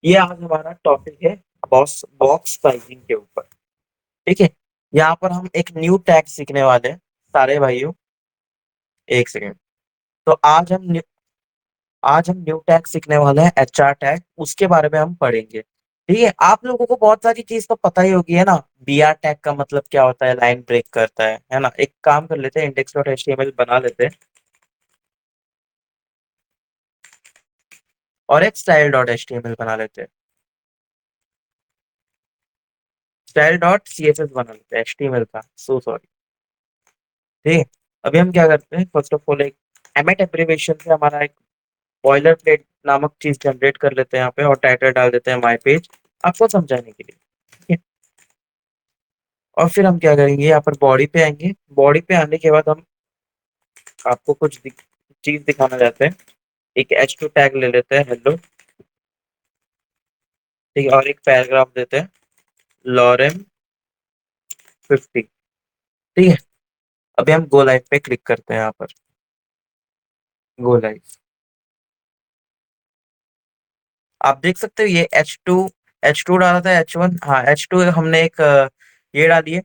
ये आज हमारा टॉपिक है बॉक्स बॉक्स प्राइसिंग के ऊपर। ठीक है। यहाँ पर हम एक न्यू टैग सीखने वाले हैं सारे भाइयों। एक सेकेंड। तो आज हम न्यू टैग सीखने वाले हैं, एचआर टैग, उसके बारे में हम पढ़ेंगे। ठीक है, आप लोगों को बहुत सारी चीज तो पता ही होगी, है ना। बीआर टैग का मतलब क्या होता है, लाइन ब्रेक करता है ना। एक काम कर लेते हैं, इंडेक्स डॉट एचटीएमएल बना लेते हैं और एक स्टाइल डॉट एचटीएमएल बना लेते हैं। स्टाइल डॉट सीएसएस बना लेते हैं एचटीएमएल का, सो सॉरी। ठीक है। अभी हम क्या करते हैं, फर्स्ट ऑफ ऑल एक एमेट एब्रिविएशन से हमारा एक बॉयलर प्लेट नामक चीज जनरेट कर लेते हैं यहाँ पे, और टाइटल डाल देते हैं माई पेज, आपको समझाने के लिए। ठीक है। और फिर हम क्या करेंगे, यहाँ पर बॉडी पे आएंगे। बॉडी पे आने के बाद हम आपको कुछ चीज दिखाना चाहते हैं। एक एच टू टैग ले लेते हैं, हेलो। ठीक है, और एक पैराग्राफ देते हैं, लॉरेम 50। ठीक है। अभी हम गो लाइव पे क्लिक करते हैं, यहाँ पर गो लाइव। आप देख सकते हो ये एच टू डाला था, H1, हाँ H2 हमने एक ये डाली है,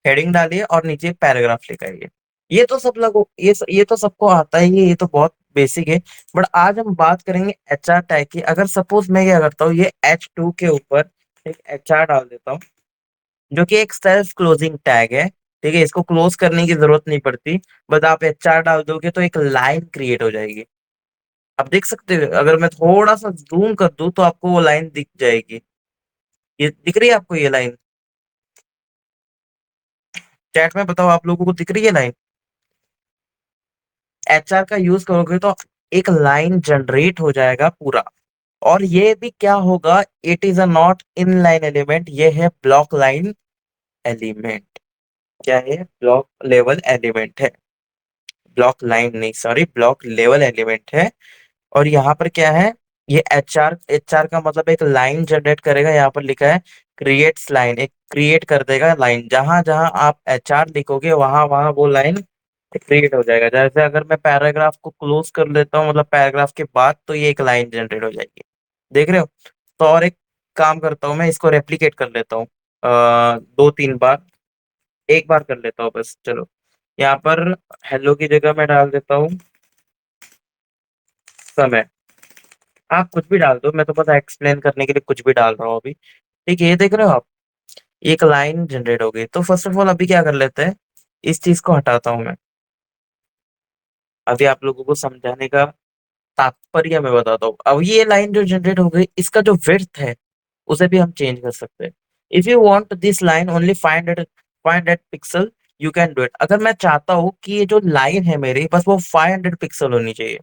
हेडिंग डाली है, और नीचे एक पैराग्राफ लिखा है। ये तो सब लोगों ये तो सबको आता ही है, ये तो बहुत बेसिक है। बट आज हम बात करेंगे एचआर टैग की। अगर सपोज मैं क्या करता हूँ, ये H2 के ऊपर एक एचआर डाल देता हूँ, जो कि एक सेल्फ क्लोजिंग टैग है। ठीक है, इसको क्लोज करने की जरूरत नहीं पड़ती। बस आप एचआर डाल दोगे तो एक लाइन क्रिएट हो जाएगी। आप देख सकते हो, अगर मैं थोड़ा सा जूम कर दूं तो आपको वो लाइन दिख जाएगी। ये दिख रही है आपको ये लाइन? चैट में बताओ, आप लोगों को दिख रही है लाइन? एचआर का यूज करोगे तो एक लाइन जनरेट हो जाएगा पूरा। और ये भी क्या होगा, it is a not in line element, ये है ब्लॉक लाइन एलिमेंट। क्या है? ब्लॉक लेवल एलिमेंट है। ब्लॉक लाइन नहीं, सॉरी, ब्लॉक लेवल एलिमेंट है। और यहाँ पर क्या है, ये एचआर का मतलब एक लाइन जनरेट करेगा। यहाँ पर लिखा है क्रिएट्स लाइन, एक क्रिएट कर देगा लाइन। जहां जहां आप एचआर लिखोगे वहां वहां वो लाइन क्रिएट हो जाएगा। जैसे अगर मैं पैराग्राफ को क्लोज कर लेता हूँ, मतलब पैराग्राफ के बाद, तो ये एक लाइन जनरेट हो जाएगी। देख रहे हो? तो और एक काम करता हूँ, मैं इसको रेप्लिकेट कर लेता हूँ 2-3 बार। एक बार कर लेता हूँ बस, चलो। यहाँ पर हेलो की जगह मैं डाल देता हूँ समय। आप कुछ भी डाल दो, मैं तो बस एक्सप्लेन करने के लिए कुछ भी डाल रहा हूँ अभी। ठीक है, ये देख रहे हो आप, एक लाइन जनरेट हो गई। तो फर्स्ट ऑफ ऑल अभी क्या कर लेते हैं, इस चीज को हटाता हूँ मैं। अभी आप लोगों को समझाने का तात्पर्य मैं बताता हूँ। अब ये लाइन जो जनरेट हो गई, इसका जो विड्थ है उसे भी हम चेंज कर सकते हैं। If you want this line only 500 pixel, you can do it. अगर मैं चाहता हूँ कि ये जो लाइन है मेरी, बस वो 500 पिक्सल होनी चाहिए।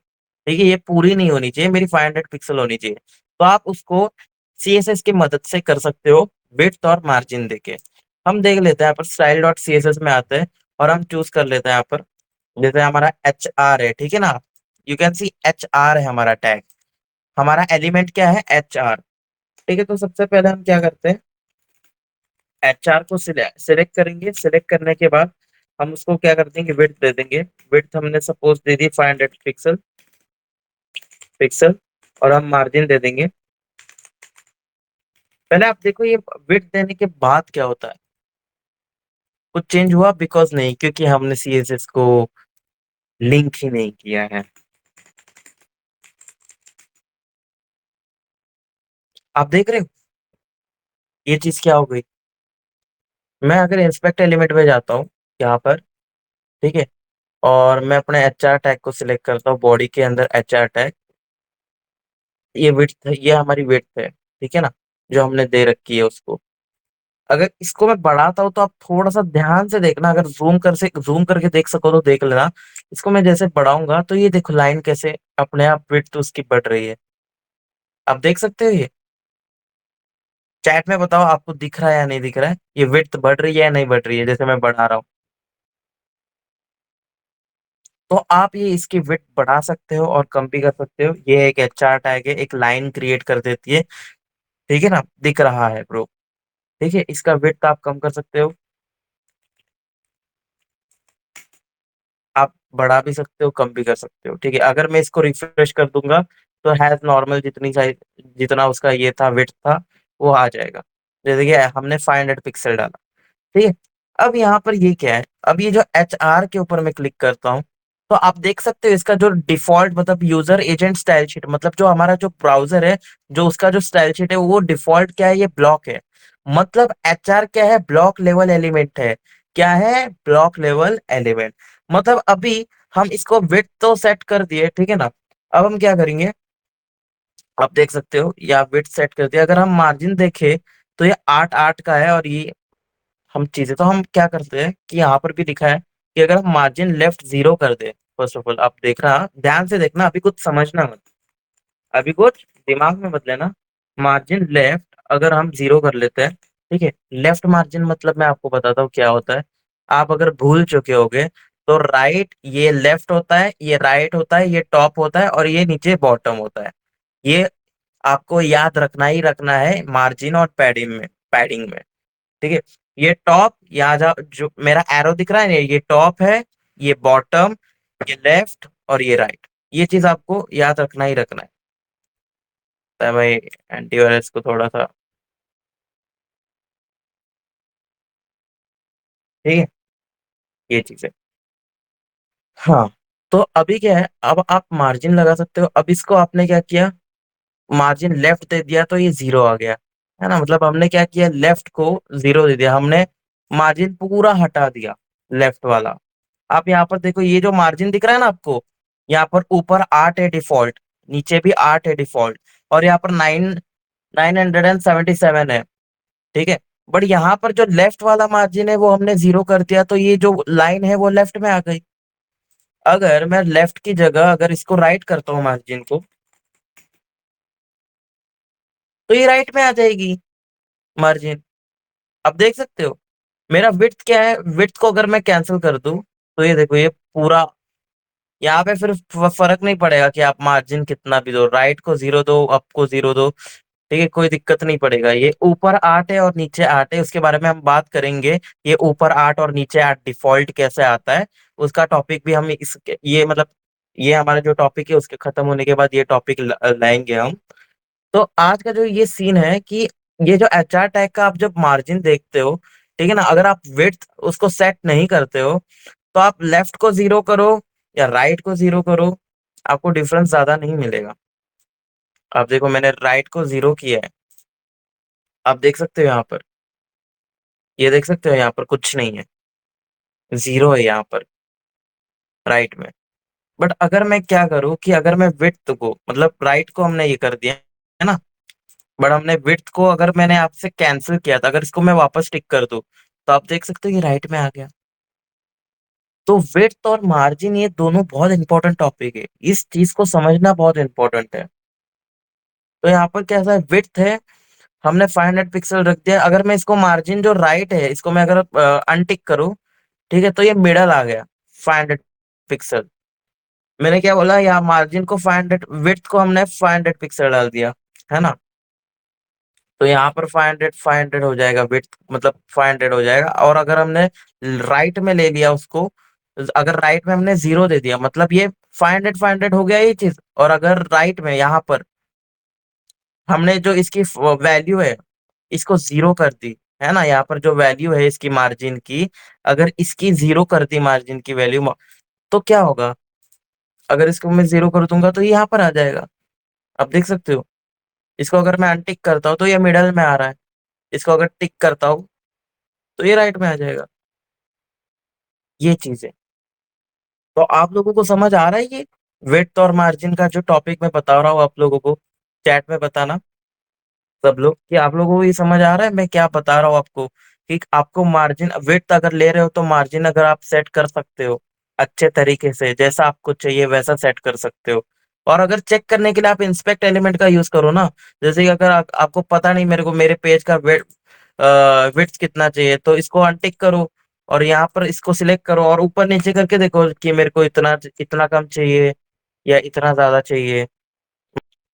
ठीक है, ये पूरी नहीं होनी चाहिए, मेरी 500 पिक्सल होनी चाहिए। तो आप उसको सीएसएस की मदद से कर सकते हो, विड्थ और मार्जिन देके। हम देख लेते हैं, यहाँ पर स्टाइल डॉट सीएसएस में आते हैं और हम चूज कर लेते हैं यहाँ पर। जैसे हमारा एच आर है, ठीक है ना। You can see H R है हमारा टैग। हमारा एलिमेंट क्या है? H R. ठीक है, तो सबसे पहले हम क्या करते हैं, एच आर को सिलेक्ट करेंगे। सिलेक्ट करने के बाद हम उसको क्या कर देंगे, विड्थ दे देंगे। विड्थ हमने सपोज दे दी 500 पिक्सल। और हम मार्जिन दे देंगे। पहले आप देखो, ये विड्थ देने के बाद क्या होता है, कुछ चेंज हुआ? बिकॉज नहीं, क्योंकि हमने सीएसएस को लिंक ही नहीं किया है। आप देख रहे हो ये चीज क्या हो गई। मैं अगर इंस्पेक्ट एलिमेंट में जाता हूँ यहाँ पर, ठीक है, और मैं अपने एच आर टैग को सिलेक्ट करता हूँ, बॉडी के अंदर एच आर टैग, ये विड्थ है, ये हमारी विड्थ है। ठीक है ना, जो हमने दे रखी है उसको। अगर इसको मैं बढ़ाता हूँ तो आप थोड़ा सा ध्यान से देखना, अगर जूम करके देख सको तो देख लेना। इसको मैं जैसे बढ़ाऊंगा तो ये देखो लाइन कैसे अपने आप विड्थ उसकी बढ़ रही है। आप देख सकते हो ये? चैट में बताओ, आपको दिख रहा है या नहीं दिख रहा है, ये विड्थ बढ़ रही है या नहीं बढ़ रही है जैसे मैं बढ़ा रहा हूँ? तो आप ये इसकी विड्थ बढ़ा सकते हो और कम भी कर सकते हो। ये एक एचआर टैग है, एक लाइन क्रिएट कर देती है। ठीक है ना, दिख रहा है ब्रो? ठीक है, इसका विड्थ आप कम कर सकते हो, आप बढ़ा भी सकते हो, कम भी कर सकते हो। ठीक है, अगर मैं इसको रिफ्रेश कर दूंगा तो हैज़ नॉर्मल जितनी साइज़ जितना उसका ये था विड्थ था, वो आ जाएगा। जैसे कि हमने 500 पिक्सल डाला, ठीक है? अब यहाँ पर ये क्या है, अब ये जो एचआर के ऊपर मैं क्लिक करता हूँ, तो आप देख सकते हो इसका जो डिफ़ॉल्ट मतलब यूज़र एजेंट स्टाइल शीट मतलब जो हमारा जो ब्राउज़र है, जो उसका जो स्टाइल शीट है वो डिफ़ॉल्ट क्या है, ये ब्लॉक है। मतलब एचआर क्या है, ब्लॉक लेवल एलिमेंट है। क्या है? Block level element. मतलब अभी हम इसको विड्थ तो सेट कर दिए, ठीक है ना? अब हम क्या करेंगे, आप देख सकते हो या विड्थ सेट कर दिया। अगर हम मार्जिन देखें, तो ये 8-8 का है और ये हम चीज़ें तो हम क्या करते हैं कि यहाँ पर भी लिखा है कि अगर हम मार्जिन लेफ्ट 0 कर दें, फर्स्ट ऑफ ऑल आप देखना, ध्यान से देखना, अभी कुछ समझना मत, अभी कुछ दिमाग में मत लेना। मार्जिन लेफ्ट अगर हम 0 कर लेते हैं, ठीक है? लेफ्ट मार्जिन मतलब मैं आपको बताता हूँ क्या होता है। आप अगर भूल चुके होंगे, तो राइट ये लेफ्ट होता है, ये राइट होता है, ये टॉप होता है और ये नीचे बॉटम होता है। ये आपको याद रखना ही रखना है मार्जिन और पैडिंग में, ठीक है? ये टॉप यहाँ जा जो मेरा एरो दिख रहा है ना, ये टॉप है, ये बॉटम, ये लेफ्ट और ये राइट। ये चीज़ आपको याद रखना ही रखना है। तो भाई एंटीवायरस को थोड़ा-सा, ठीक है? ये चीज़ है। हाँ, तो अभी क्या है, अब आप मार्जिन लगा सकते हो। अब इसको आपने क्या किया, मार्जिन लेफ्ट दे दिया तो ये 0 आ गया, है ना? मतलब हमने क्या किया, लेफ्ट को 0 दे दिया, हमने मार्जिन पूरा हटा दिया, लेफ्ट वाला। आप यहाँ पर देखो ये जो मार्जिन दिख रहा है ना आपको, यहाँ पर ऊपर 8 है डिफ़ॉल्ट, नीचे भी 8 है डिफ़ॉल्ट और यहाँ पर 977 है, ठीक है? बट यहाँ पर जो लेफ्ट वाला मार्जिन है वो हमने 0 कर दिया तो ये जो लाइन है वो लेफ्ट में आ गई। अगर मैं लेफ्ट की जगह अगर इसको राइट करता हूँ मार्जिन को, तो ये राइट में आ जाएगी मार्जिन। आप देख सकते हो, मेरा विड्थ क्या है, विड्थ को अगर मैं कैंसल कर दूँ, तो ये देखो ये पूरा यहाँ पे फिर फ़र्क नहीं पड़ेगा कि आप मार्जिन कितना भी दो, राइट को 0 दो, अप को 0 दो, ठीक है? कोई दिक्कत नहीं पड़ेगा। ये ऊपर 8 है और नीचे 8 है, उसके बारे में हम बात करेंगे। ये ऊपर 8 और नीचे 8 डिफ़ॉल्ट कैसे आता है, उसका टॉपिक भी हम इसके ये मतलब ये हमारा जो टॉपिक है उसके खत्म होने के बाद ये टॉपिक लाएँगे हम। तो आज का जो ये सीन है कि ये जो एचआर टैग का आप जब मार्जिन देखते हो, ठीक है ना? अगर आप विड्थ उसको सेट नहीं करते हो, तो आप लेफ्ट को 0 करो या राइट को 0 करो, आपको डिफरेंस ज़्यादा नहीं मिलेगा। आप देखो मैंने राइट को 0 किया है, आप देख सकते हो यहाँ पर, ये देख सकते हो यहाँ पर कुछ नहीं है, 0 है यहाँ पर राइट में। बट अगर मैं क्या करूँ कि अगर मैं विड्थ को मतलब राइट को हमने ये कर दिया, है ना? बट हमने विड्थ को अगर मैंने आपसे कैंसल किया था, अगर इसको मैं वापस टिक कर दूँ, तो आप देख सकते हो ये राइट में आ गया। तो विड्थ और मार्जिन ये दोनों बहुत इम्पोर्टेंट टॉपिक है। इस चीज़ को समझना बहुत इम्पोर्टेंट है। तो यहाँ पर कैसा है, विड्थ है, हमने 500 पिक्सल रख दिया। अगर मैं इसको मार्जिन जो राइट है, इसको मैं अगर अनटिक करूँ, ठीक है? तो ये मिडल आ गया, 500 पिक्सल। मैंने क्या बोला, यहाँ मार्जिन को 500, विड्थ को हमने 500 पिक्सल डाल दिया, है ना? तो यहाँ पर 500 हो जाएगा, विड्थ मतलब 500 हो जाएगा और अगर हमने राइट में ले लिया उसको, अगर राइट में हमने 0 दे दिया मतलब ये 500 हो गया ये चीज़ और अगर राइट में यहाँ पर हमने जो इसकी वैल्यू है, इसको 0 कर दी, है ना? यहाँ पर जो वैल्यू है इसकी मार्जिन की, अगर इसकी 0 कर दी मार्जिन की वैल्यू तो क्या होगा? अगर इसको मैं 0 कर दूँगा तो ये यहाँ पर आ जाएगा। आप देख सकते हो? इसको अगर मैं अनटिक करता हूँ तो ये मिडल में आ रहा है। इसको अगर टिक करता हूँ, तो ये राइट में आ जाएगा। ये चीज़ है। तो आप लोगों को समझ आ रहा है ये? विड्थ और मार्जिन का जो टॉपिक मैं बता रहा हूँ आप लोगों को, चैट में बताना सब लोग कि आप लोगों को ये समझ आ रहा है मैं क्या बता रहा हूँ आपको? कि आपको मार्जिन विड्थ अगर ले रहे हो तो मार्जिन अगर आप सेट कर सकते हो, अच्छे तरीके से जैसा आपको चाहिए वैसा सेट कर सकते हो। और अगर चेक करने के लिए आप इंस्पेक्ट एलिमेंट का यूज़ करो ना, जैसे कि अगर आपको पता नहीं मेरे को मेरे पेज का विड्थ कितना चाहिए तो इसको अनटिक करो और यहाँ पर इसको सिलेक्ट करो और ऊपर-नीचे करके देखो कि मेरे को इतना कम चाहिए या इतना ज़्यादा चाहिए।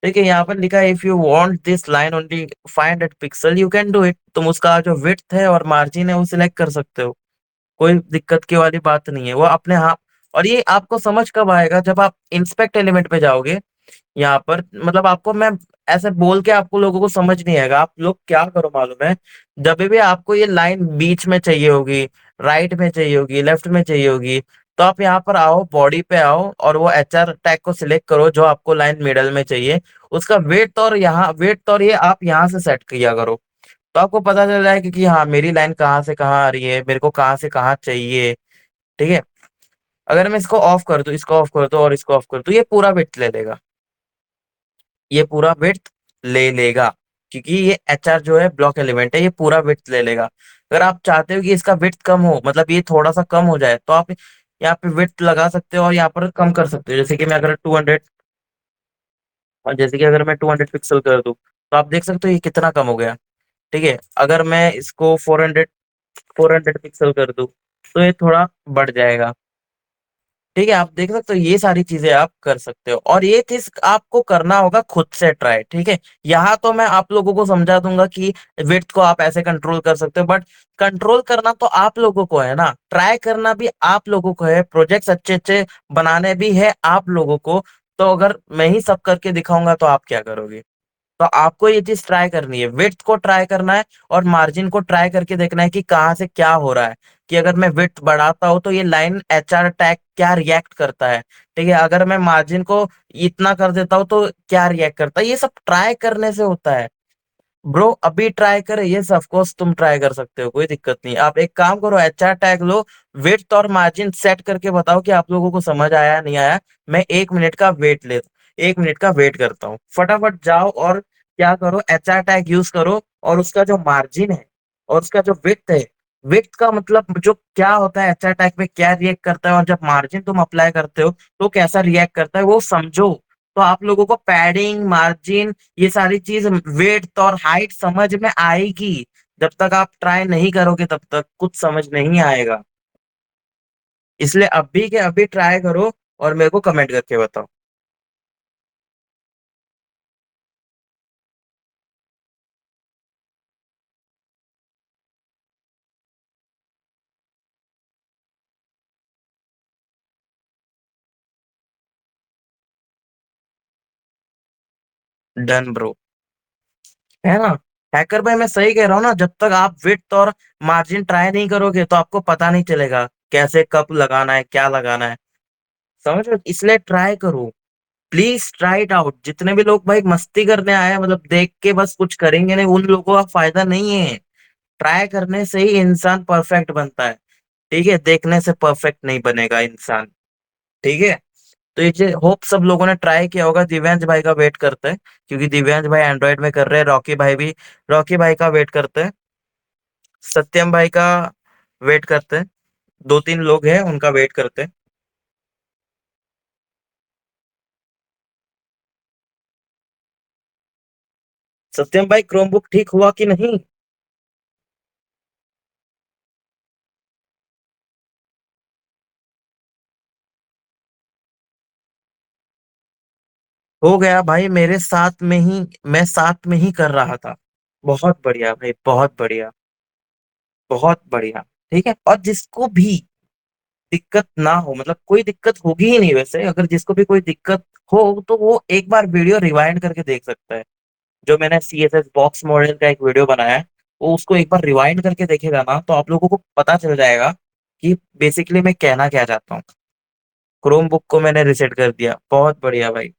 देखिए यहाँ पर लिखा है if you want this line only 500 pixel you can do it. तुम उसका जो विड्थ है और मार्जिन है वो सिलेक्ट कर सकते हो। कोई दिक्कत की वाली बात नहीं है। वो अपने आप और ये आपको समझ कब आएगा जब आप इंस्पेक्ट एलिमेंट पे जाओगे यहाँ पर मतलब आपको मैं ऐसे बोल के आपको लोगों को समझ नहीं आएगा। आप लोग क्या करो मालूम है, जब भी आपको ये लाइन बीच में चाहिए होगी, राइट में चाहिए होगी, लेफ्ट में चाहिए होगी, तो आप यहाँ पर आओ, बॉडी पे आओ और वो HR टैग को सिलेक्ट करो जो आपको लाइन मिडल में चाहिए। उसका वेट और यहाँ वेट और ये आप यहाँ से सेट किया करो, तो आपको पता चल जाएगा कि हाँ मेरी लाइन कहाँ से कहाँ आ रही है, मेरे को कहाँ से कहाँ चाहिए। ठीक है। अगर मैं इसको ऑफ कर दूं, इसको ऑफ कर दूं और इसको ऑफ कर दूं, ये पूरा वेट ले लेगा, ये पूरा विड्थ ले लेगा, क्योंकि ये HR जो है ब्लॉक एलिमेंट है, ये पूरा विड्थ ले लेगा। अगर आप चाहते हो कि इसका विड्थ कम हो, मतलब ये थोड़ा सा कम हो जाए, तो आप यहाँ पे विड्थ लगा सकते हो और यहाँ पर कम कर सकते हो। जैसे कि मैं अगर 200, और जैसे कि अगर मैं 200 पिक्सल कर दूं, तो आप देख सकते हो ये कितना कम हो गया। ठीक है। अगर मैं इसको 400 पिक्सल कर दूं, तो ये थोड़ा बढ़ जाएगा। ठीक है। आप देख सकते हो ये सारी चीजें आप कर सकते हो, और ये चीज आपको करना होगा खुद से ट्राई। ठीक है। यहाँ तो मैं आप लोगों को समझा दूंगा कि विड्थ को आप ऐसे कंट्रोल कर सकते हो, बट कंट्रोल करना तो आप लोगों को है ना, ट्राई करना भी आप लोगों को है, प्रोजेक्ट्स अच्छे अच्छे बनाने भी है आप लोगों को। तो अगर मैं ही सब करके दिखाऊंगा तो आप क्या करोगे। तो आपको ये चीज ट्राई करनी है, विड्थ को ट्राई करना है और मार्जिन को ट्राई करके देखना है कि कहाँ से क्या हो रहा है, कि अगर मैं विड्थ बढ़ाता हूँ तो ये लाइन HR टैग क्या रिएक्ट करता है। ठीक है। अगर मैं मार्जिन को इतना कर देता हूँ तो क्या रिएक्ट करता है, ये सब ट्राई करने से होता है। ब्रो अभी ट्राई करे ये सब कोर्स तुम ट्राई कर सकते हो, कोई दिक्कत नहीं। आप एक काम करो, HR टैग लो, विड्थ और मार्जिन सेट करके बताओ कि आप लोगों को समझ आया नहीं आया। मैं 1 मिनट का वेट ले 1 मिनट का वेट करता हूँ, फटाफट जाओ और क्या करो, HR टैग यूज करो, और उसका जो मार्जिन है और उसका जो विड्थ है, विड्थ का मतलब जो क्या होता है, HR टैग पे क्या रिएक्ट करता है, और जब मार्जिन तुम अप्लाई करते हो तो कैसा रिएक्ट करता है वो समझो। तो आप लोगों को पैडिंग, मार्जिन, ये सारी चीज, वेट और हाइट समझ में आएगी। जब तक आप ट्राई नहीं करोगे तब तक कुछ समझ नहीं आएगा। इसलिए अभी के अभी ट्राई करो और मेरे को कमेंट करके बताओ। Done bro. है ना। हैकर भाई मैं सही कह रहा हूँ ना, जब तक आप विड्थ और मार्जिन ट्राई नहीं करोगे तो आपको पता नहीं चलेगा कैसे कब लगाना है, क्या लगाना है। समझ रहे हो? इसलिए ट्राई करो, प्लीज ट्राई इट आउट। जितने भी लोग भाई मस्ती करने आए हैं, मतलब देख के बस कुछ करेंगे नहीं, उन लोगों का फायदा नहीं है। ट्राई करने से ही इंसान परफेक्ट बनता है। ठीक है। देखने से परफेक्ट नहीं बनेगा इंसान। ठीक है। तो ये होप सब लोगों ने ट्राई किया होगा। दिव्यांश भाई का वेट करते हैं, क्योंकि दिव्यांश भाई एंड्रॉइड में कर रहे हैं, रॉकी भाई का वेट करते हैं, सत्यम भाई का वेट करते हैं। 2-3 लोग हैं उनका वेट करते हैं। सत्यम भाई क्रोमबुक ठीक हुआ कि नहीं। हो गया भाई, मेरे साथ में ही, मैं साथ में ही कर रहा था। बहुत बढ़िया भाई, बहुत बढ़िया, बहुत बढ़िया। ठीक है। और जिसको भी दिक्कत ना हो, मतलब कोई दिक्कत होगी ही नहीं, वैसे अगर जिसको भी कोई दिक्कत हो तो वो एक बार वीडियो रिवाइंड करके देख सकता है। जो मैंने CSS बॉक्स मॉडल का एक वीडियो बनाया है, वो उसको एक बार रिवाइंड करके देखेगा ना, तो आप लोगों को पता चल जाएगा कि बेसिकली मैं कहना क्या चाहता हूँ। क्रोम बुक को मैंने रिसेट कर दिया, बहुत बढ़िया भाई।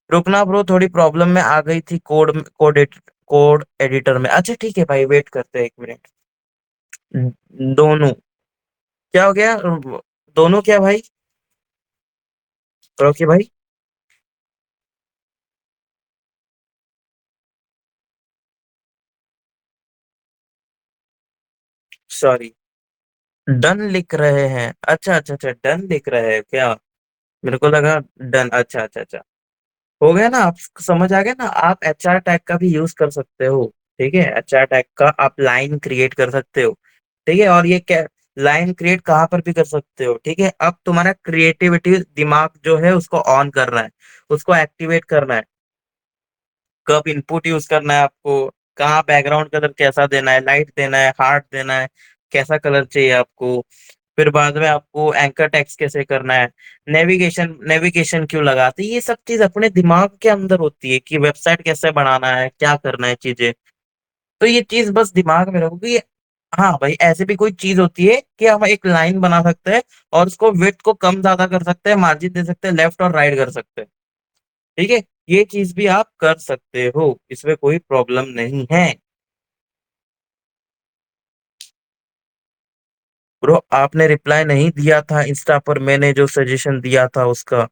रुकना ब्रो, थोड़ी प्रॉब्लम में आ गई थी कोड एडिटर में। अच्छा ठीक है भाई, वेट करते हैं 1 मिनट। दोनों क्या हो गया, दोनों क्या भाई, रॉकी भाई। सॉरी। डन लिख रहे हैं, अच्छा अच्छा अच्छा, डन लिख रहे हैं क्या। मेरे को लगा डन, अच्छा अच्छा अच्छा। हो गया ना, आप समझ आ गया ना। आप HR टैग का भी यूज कर सकते हो। ठीक है। HR टैग का आप लाइन क्रिएट कर सकते हो। ठीक है। और ये क्या, लाइन क्रिएट कहाँ पर भी कर सकते हो। ठीक है। अब तुम्हारा क्रिएटिविटी दिमाग जो है उसको ऑन करना है, उसको एक्टिवेट करना है। कब इनपुट यूज करना है आपको, कहाँ बैकग्राउंड कलर कैसा देना है, लाइट देना है, हार्ट देना है, कैसा कलर चाहिए आपको, फिर बाद में आपको एंकर टेक्स्ट कैसे करना है, नेविगेशन नेविगेशन क्यों लगाते हैं, ये सब चीज अपने दिमाग के अंदर होती है कि वेबसाइट कैसे बनाना है, क्या करना है चीजें। तो ये चीज बस दिमाग में रखो कि हाँ भाई, ऐसे भी कोई चीज होती है कि हम एक लाइन बना सकते हैं और उसको विड्थ को कम ज्यादा कर सकते हैं, मार्जिन दे सकते हैं, लेफ्ट और राइट कर सकते हैं। ठीक है, ये चीज भी आप कर सकते हो, इसमें कोई प्रॉब्लम नहीं है। ब्रो आपने रिप्लाई नहीं दिया था इंस्टा पर, मैंने जो सजेशन दिया था उसका।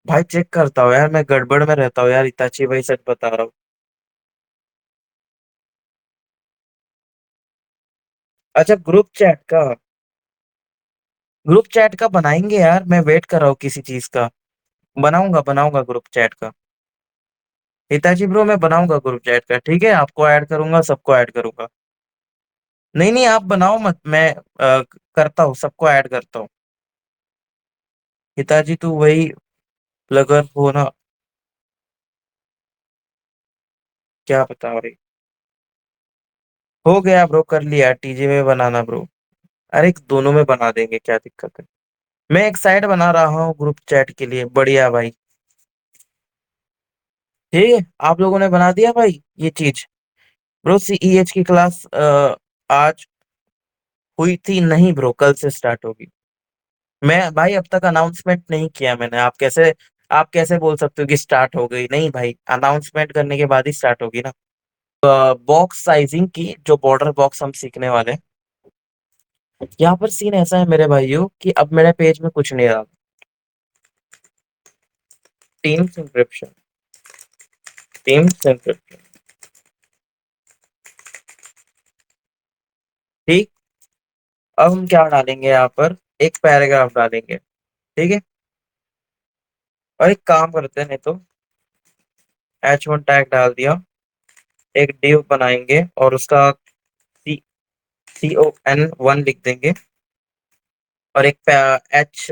भाई चेक करता हूँ यार, मैं गड़बड़ में रहता हूँ यार, इताची भाई सच बता रहा हूँ। अच्छा ग्रुप चैट का बनाएंगे यार, मैं वेट कर रहा हूँ किसी चीज का। बनाऊंगा बनाऊंगा ग्रुप चैट का। हिताची ब्रो मैं बनाऊंगा ग्रुप चैट का, ठीक है, आपको ऐड करूंगा, सबको ऐड करूंगा। नहीं नहीं आप बनाओ मत, मैं करता हूँ, सबको ऐड करता हूँ। हिताची तू वही लगर हो ना। क्या बता रही। हो गया ब्रो, कर लिया, टीजे में बनाना ब्रो। अरे दोनों में बना देंगे, क्या दिक्कत है। मैं एक साइड बना रहा हूँ ग्रुप चैट के लिए, बढ़िया भाई। ठीक है, आप लोगों ने बना दिया भाई ये चीज। ब्रो सीईएच की क्लास आज हुई थी नहीं ब्रो, कल से स्टार्ट होगी। मैं भाई अब तक अनाउंसमेंट नहीं किया मैंने, आप कैसे बोल सकते हो कि स्टार्ट हो गई, नहीं भाई, अनाउंसमेंट करने के बाद ही स्टार्ट होगी ना। बॉक्स साइजिंग की जो बॉर्डर बॉक्स हम सीखने वाले हैं। यहाँ पर सीन ऐसा है मेरे भाइयों कि अब मेरे पेज में कुछ नहीं रहा। Teams encryption, teams encryption. ठीक। अब हम क्या डालेंगे यहाँ पर, एक पैराग्राफ डालेंगे। ठीक है, और एक काम करते हैं, नहीं तो H1 टैग डाल दिया, एक div बनाएंगे और उसका CON1 लिख देंगे, और एक एच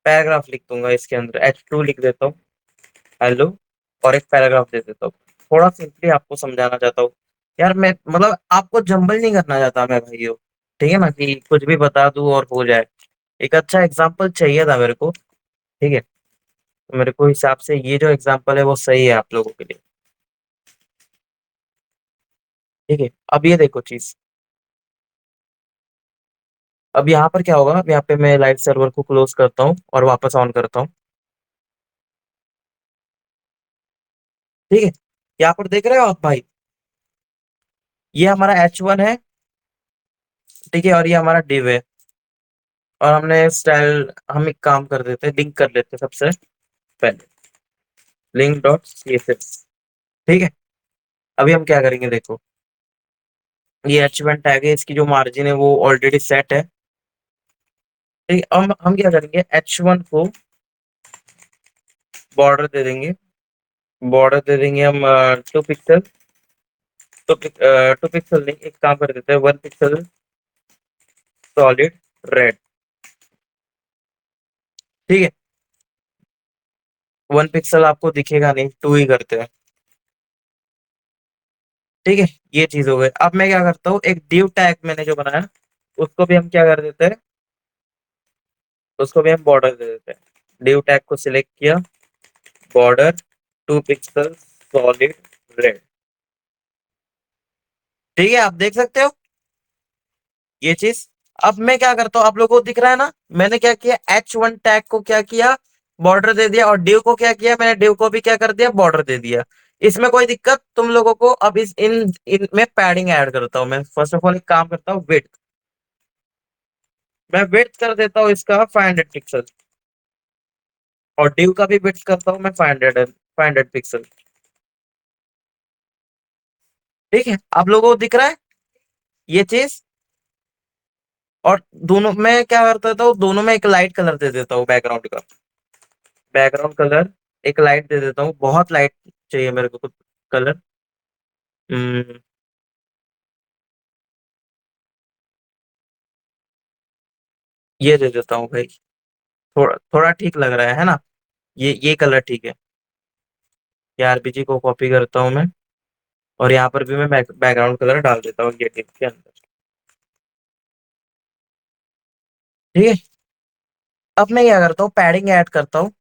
पैराग्राफ लिख दूंगा इसके अंदर, H2 लिख देता हूँ, हेलो, और एक पैराग्राफ दे देता हूँ। थोड़ा सिंपली आपको समझाना चाहता हूँ यार, मैं मतलब आपको जंबल नहीं करना चाहता मैं भाइयों। ठीक है ना, कि कुछ भी बता दूं और हो जाए। एक अच्छा एग्जाम्पल चाहिए था मेरे को। ठीक है, तो मेरे को हिसाब से ये जो एग्जाम्पल है वो सही है आप लोगों के लिए। ठीक है, अब ये देखो चीज। अब यहाँ पर क्या होगा, अब यहाँ पे मैं लाइव सर्वर को क्लोज करता हूँ और वापस ऑन करता हूँ। ठीक है, यहाँ पर देख रहे हो आप भाई, ये हमारा H1 है। ठीक है, और ये हमारा div है। और हमने स्टाइल, हम एक काम कर देते हैं, लिंक कर लेते हैं सबसे पहले, लिंक डॉट CSS। ठीक है, अभी हम क्या करेंगे देखो, ये H1 टैग है, इसकी जो मार्जिन है वो ऑलरेडी सेट है। ठीक है, हम क्या करेंगे, H1 को बॉर्डर दे देंगे, बॉर्डर दे देंगे हम 2 पिक्सल। तो 2 पिक्सल नहीं, एक काम कर देते हैं, 1 पिक्सल सॉलिड रेड। ठीक है, 1 पिक्सल आपको दिखेगा नहीं, 2 ही करते हैं। ठीक है, ये चीज हो गई। अब मैं क्या करता हूँ, एक div टैग मैंने जो बनाया, उसको भी हम क्या कर देते हैं, उसको भी हम बॉर्डर दे देते हैं। div टैग को सिलेक्ट किया, बॉर्डर 2 पिक्सल सॉलिड रेड। ठीक है, आप देख सकते हो ये चीज। अब मैं क्या करता हूँ, आप लोगों को दिख रहा है ना, मैंने क्या किया, H1 टैग को क्या किया, बॉर्डर दे दिया, और div को क्या किया, मैंने div को भी क्या कर दिया, बॉर्डर दे दिया। इसमें कोई दिक्कत तुम लोगों को, अब इस इन इनमें पैडिंग ऐड करता हूँ मैं, फर्स्ट ऑफ ऑल एक काम करता हूँ, विड्थ। मैं विड्थ कर देता हूँ इसका 500 पिक्सल, और div का भी विड्थ करता हूँ मैं 500 पिक्सल। ठीक है, आप लोगों को दिख रहा है ये चीज। और दोनों में क्या करता था, दोनों में एक लाइट कलर दे देता हूँ बैकग्राउंड का, बैकग्राउंड कलर एक लाइट दे देता हूँ, बहुत लाइट चाहिए मेरे को तो कलर। हम्म, ये दे देता हूँ भाई, थोड़ा थोड़ा ठीक लग रहा है ना, ये कलर ठीक है। ये आरपीजी को कॉपी करता हूँ मैं, और यहाँ पर भी मैं बैकग्राउंड कलर डाल देता हूँ ये टिप के अंदर। ठीक है। अब मैं क्या करता हूँ, पैडिंग ऐड करता हूँ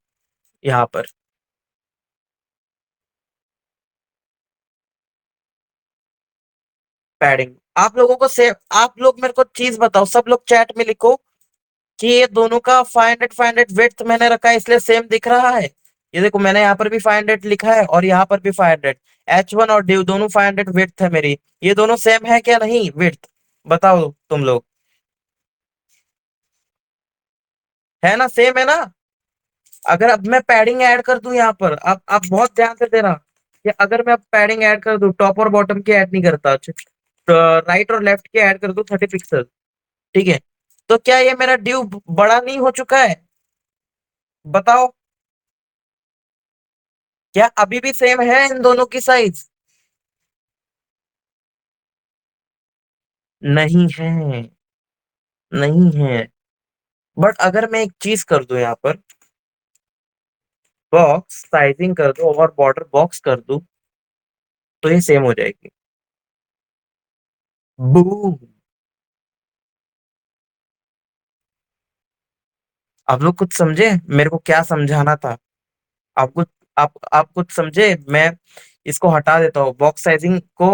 यहाँ पर। पैडिंग आप लोगों को से आप लोग मेरे को चीज बताओ, सब लोग चैट में लिखो कि ये दोनों का 500 विड्थ मैंने रखा है इसलिए सेम दिख रहा है। ये देखो मैंने यहाँ पर भी 500 लिखा है और यहाँ पर भी 500। H1 और ड्यू दोनों 500 विड्थ है मेरी। ये दोनों सेम है क्या नहीं विड्थ? बताओ तुम लोग। है ना, सेम है ना? अगर अब मैं पैडिंग ऐड कर दूं यहाँ पर, अब आप बहुत ध्यान से देना कि अगर मैं अब पैडिंग ऐड कर दूं, टॉप और बॉटम की ऐड नहीं करता, तो राइट और लेफ्ट की ऐड कर दूं 30 पिक्सल, ठीक है, तो क्या ये मेरा ड्यू बड़ा नहीं हो चुका है? बताओ। क्या अभी भी सेम है इन दोनों की साइज? नहीं है, नहीं है। बट अगर मैं एक चीज कर दूं यहाँ पर, बॉक्स साइजिंग कर दूं और बॉर्डर बॉक्स कर दूं, तो ये सेम हो जाएगी। बूम। आप लोग कुछ समझे मेरे को क्या समझाना था? आप कुछ आप कुछ समझे? मैं इसको हटा देता हूँ, बॉक्स साइजिंग को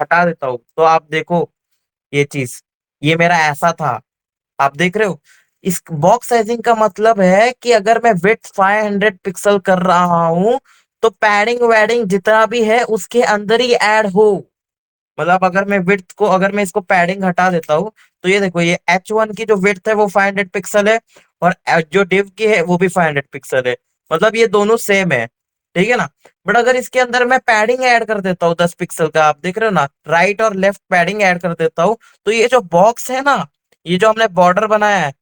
हटा देता हूँ, तो आप देखो ये चीज, ये मेरा ऐसा था। आप देख रहे हो? इस बॉक्स साइजिंग का मतलब है कि अगर मैं विड्थ 500 पिक्सल कर रहा हूं, तो पैडिंग वैडिंग जितना भी है उसके अंदर ही ऐड हो। मतलब अगर मैं विड्थ को, अगर मैं इसको पैडिंग हटा देता हूँ, तो ये देखो ये H1 की जो विड्थ है वो 500 पिक्सल है, और जो डिव की है वो भी 500 पिक्सल है। मतलब ये दोनों सेम है, ठीक है ना? बट अगर इसके अंदर मैं पैडिंग ऐड कर देता हूँ 10 पिक्सल का, आप देख रहे हो ना, राइट और लेफ्ट पैडिंग ऐड कर देता हूँ, तो ये जो बॉक्स है ना, ये जो हमने बॉर्डर बनाया है,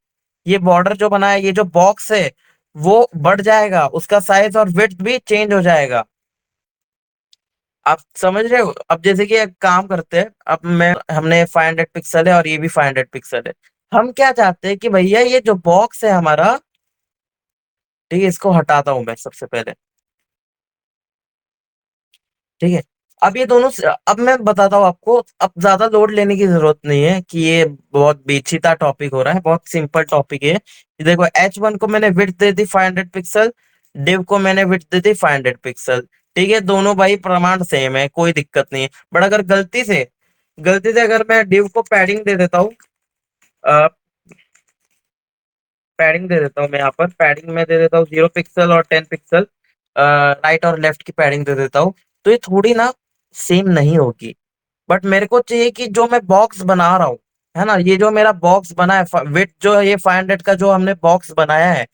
ये बॉर्डर जो बनाया है, ये जो बॉक्स है वो बढ़ जाएगा, उसका साइज और विड्थ भी चेंज हो जाएगा। आप समझ रहे हो? अब जैसे कि एक काम करते हैं, अब मैं हमने 500 पिक्सल है और ये भी 500 पिक्सल है। हम क्या चाहते हैं कि भैया ये जो बॉक्स है हमारा, ठीक है, इसको हटाता हूं मैं सबसे पहले। ठीक है। अब ये दोनों अब मैं बताता हूँ आपको, अब ज्यादा लोड लेने की जरूरत नहीं है कि ये बहुत पेचीदा टॉपिक हो रहा है, बहुत सिंपल टॉपिक है ये। देखो H1 को मैंने विड्थ दे दी 500 पिक्सल, डिव को मैंने विड्थ दे दी 500 पिक्सल। ठीक है, दोनों भाई प्रमाण सेम है, कोई दिक्कत नहीं है। बट अगर गलती से अगर मैं डिव को पैडिंग दे देता हूँ, पैडिंग दे देता हूँ मैं यहाँ पर, पैडिंग में दे देता हूँ 0 पिक्सल और 10 पिक्सल, राइट और लेफ्ट की पैडिंग दे देता हूँ, तो ये थोड़ी ना सेम नहीं होगी। बट मेरे को चाहिए कि जो मैं बॉक्स बना रहा हूँ, है ना, ये जो मेरा बॉक्स बना है विथ जो है, ये 500 का जो हमने बॉक्स बनाया है,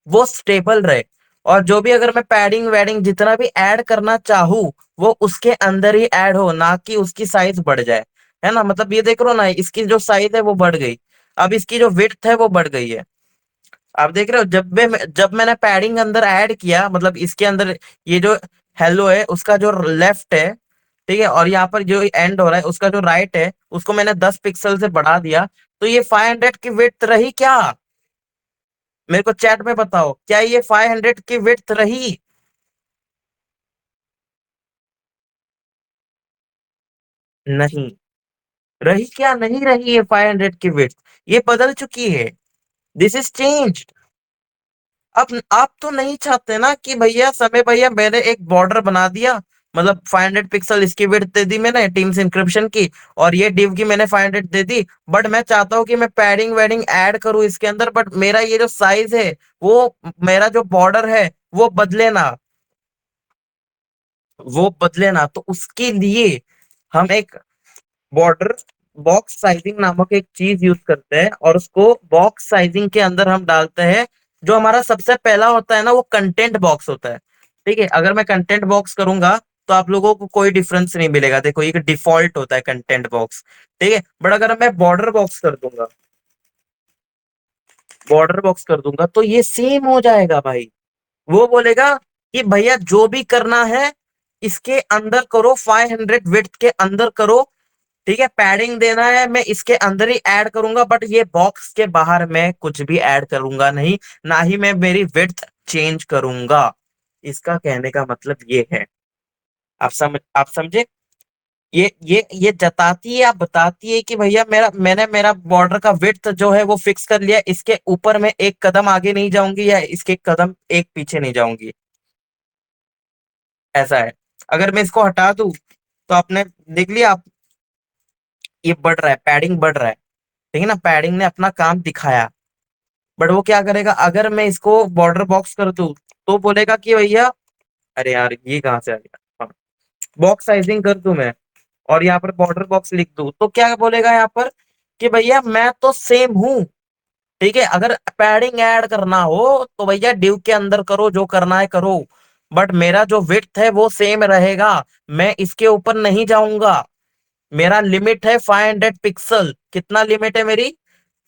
वो स्टेबल रहे। और जो भी अगर मैं पैडिंग वैडिंग जितना भी ऐड करना चाहूँ, वो उसके अंदर ही ऐड हो, ना कि उसकी साइज बढ़ जाए। है ना, मतलब ये देख लो ना, इसकी जो साइज है वो बढ़ गई, अब इसकी जो विड्थ है वो बढ़ गई है। आप देख रहे हो, जब मैंने पैडिंग अंदर ऐड किया, मतलब इसके अंदर ये जो हेलो है उसका जो लेफ्ट है, ठीक है, और यहाँ पर जो एंड हो रहा है उसका जो राइट है, उसको मैंने 10 पिक्सल से बढ़ा दिया, तो ये 500 की विड्थ रही क्या? मेरे को चैट में बताओ, क्या ये 500 की विड्थ रही? नहीं रही। क्या नहीं रही है 500 की विड्थ? ये बदल चुकी है, दिस इज चेंज। अब आप तो नहीं चाहते ना कि भैया समय भैया मैंने एक बॉर्डर बना दिया, मतलब 500 पिक्सल इसकी विड्थ दे दी मैंने टीम्स इंक्रिप्शन की, और ये डिव की मैंने 500 दे दी। बट मैं चाहता हूँ कि मैं पैडिंग वेडिंग ऐड करूँ इसके अंदर, बट मेरा ये जो साइज है, वो मेरा जो बॉर्डर है वो बदले ना, वो बदले ना, तो उसके लिए हम एक बॉर्डर बॉक्स साइजिंग नामक एक चीज यूज करते हैं, और उसको बॉक्स साइजिंग के अंदर हम डालते हैं। जो हमारा सबसे पहला होता है ना, वो कंटेंट बॉक्स होता है। ठीक है, अगर मैं कंटेंट बॉक्स करूंगा तो आप लोगों को कोई डिफरेंस नहीं मिलेगा, देखो ये डिफॉल्ट होता है कंटेंट बॉक्स। ठीक है, बट अगर मैं बॉर्डर बॉक्स कर दूंगा तो ये सेम हो जाएगा भाई। वो बोलेगा कि भैया जो भी करना है इसके अंदर करो, 500 विड्थ के अंदर करो। ठीक है, पैडिंग देना है मैं इसके अंदर ही ऐड करूंगा, बट ये बॉक्स के बाहर मैं कुछ भी ऐड करूंगा नहीं, ना ही मैं मेरी विड्थ चेंज करूंगा। इसका कहने का मतलब ये है। आप समझे? ये जताती है या बताती है कि भैया मैंने मेरा बॉर्डर का विड्थ जो है वो फिक्स कर लिया, इसके ऊपर मैं एक कदम आगे नहीं जाऊंगी या इसके कदम एक पीछे नहीं जाऊंगी। ऐसा है। अगर मैं इसको हटा दूं तो आपने देख लिया आप, ये बढ़ रहा है, पैडिंग बढ़ रहा है। ठीक है ना, पैडिंग ने अपना काम दिखाया। बट वो क्या करेगा अगर मैं इसको बॉर्डर बॉक्स कर दूं, तो बोलेगा कि भैया, अरे यार ये कहाँ से आ गया, हाँ, बॉक्स साइजिंग कर दूं मैं और यहाँ पर बॉर्डर बॉक्स लिख दूं, तो क्या बोलेगा यहाँ पर कि भैया मैं तो सेम हूं। ठीक है, अगर पैडिंग ऐड करना हो तो भैया डिव के अंदर करो, जो करना है करो, बट मेरा जो विड्थ है वो सेम रहेगा, मैं इसके ऊपर नहीं जाऊंगा। मेरा लिमिट है 500 पिक्सल। कितना लिमिट है मेरी?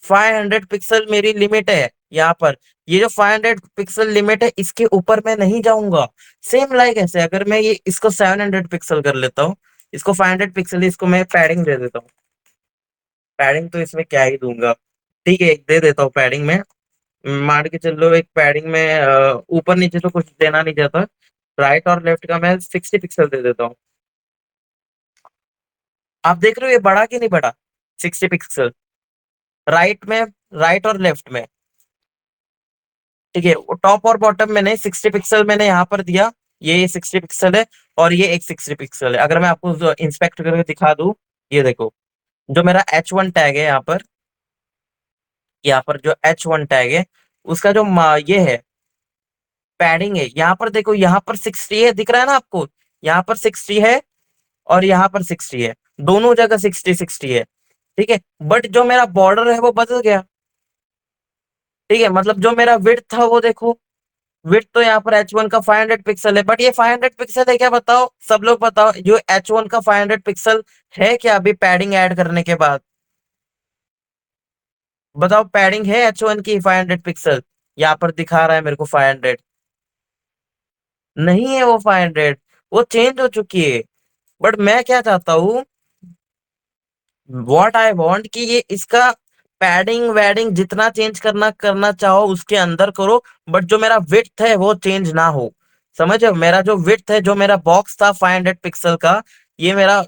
500 पिक्सल मेरी लिमिट है यहाँ पर। ये जो 500 पिक्सल लिमिट है इसके ऊपर मैं नहीं जाऊंगा। सेम लाइक ऐसे अगर मैं ये इसको 700 पिक्सल कर लेता हूँ, इसको 500 पिक्सल, इसको मैं पैडिंग दे देता हूँ। पैडिंग तो इसमें क्या ही दूंगा, ठीक है एक दे देता हूँ पैडिंग में। मान के चल लो एक पैडिंग में ऊपर नीचे तो कुछ देना नहीं चाहता, राइट और लेफ्ट का मैं 60 पिक्सल दे देता हूँ। आप देख रहे हो ये बड़ा कि नहीं बड़ा? 60 पिक्सल राइट में, राइट और लेफ्ट में। ठीक है, टॉप और बॉटम में नहीं, 60 पिक्सल मैंने यहाँ पर दिया, ये 60 पिक्सल है और ये एक 60 पिक्सल है। अगर मैं आपको इंस्पेक्ट करके दिखा दूं, ये देखो, जो मेरा H1 टैग है यहाँ पर जो H1 टैग है उसका जो ये है पैडिंग है, यहाँ पर देखो, यहाँ पर 60 है, दिख रहा है ना आपको? यहाँ पर 60 है और यहाँ पर 60 है, दोनों जगह 60 60 है। ठीक है, बट जो मेरा बॉर्डर है वो बदल गया। ठीक है, मतलब जो मेरा विड्थ था वो देखो, विड्थ तो यहाँ पर H1 का 500 पिक्सल है, बट ये 500 पिक्सल है क्या? बताओ सब लोग बताओ, जो H1 का 500 पिक्सल है क्या अभी पैडिंग ऐड करने के बाद? बताओ पैडिंग है H1 की 500 पिक्सल? यहाँ पर दिखा रहा है मेरे को 500। नहीं है वो 500, वो चेंज हो चुकी है। बट मैं क्या चाहता हूँ, व्हाट आई वांट कि ये इसका पैडिंग वैडिंग जितना चेंज करना करना चाहो उसके अंदर करो, बट जो मेरा विड्थ है वो चेंज ना हो। समझो, मेरा जो विड्थ है, जो मेरा बॉक्स था 500 पिक्सल का, ये मेरा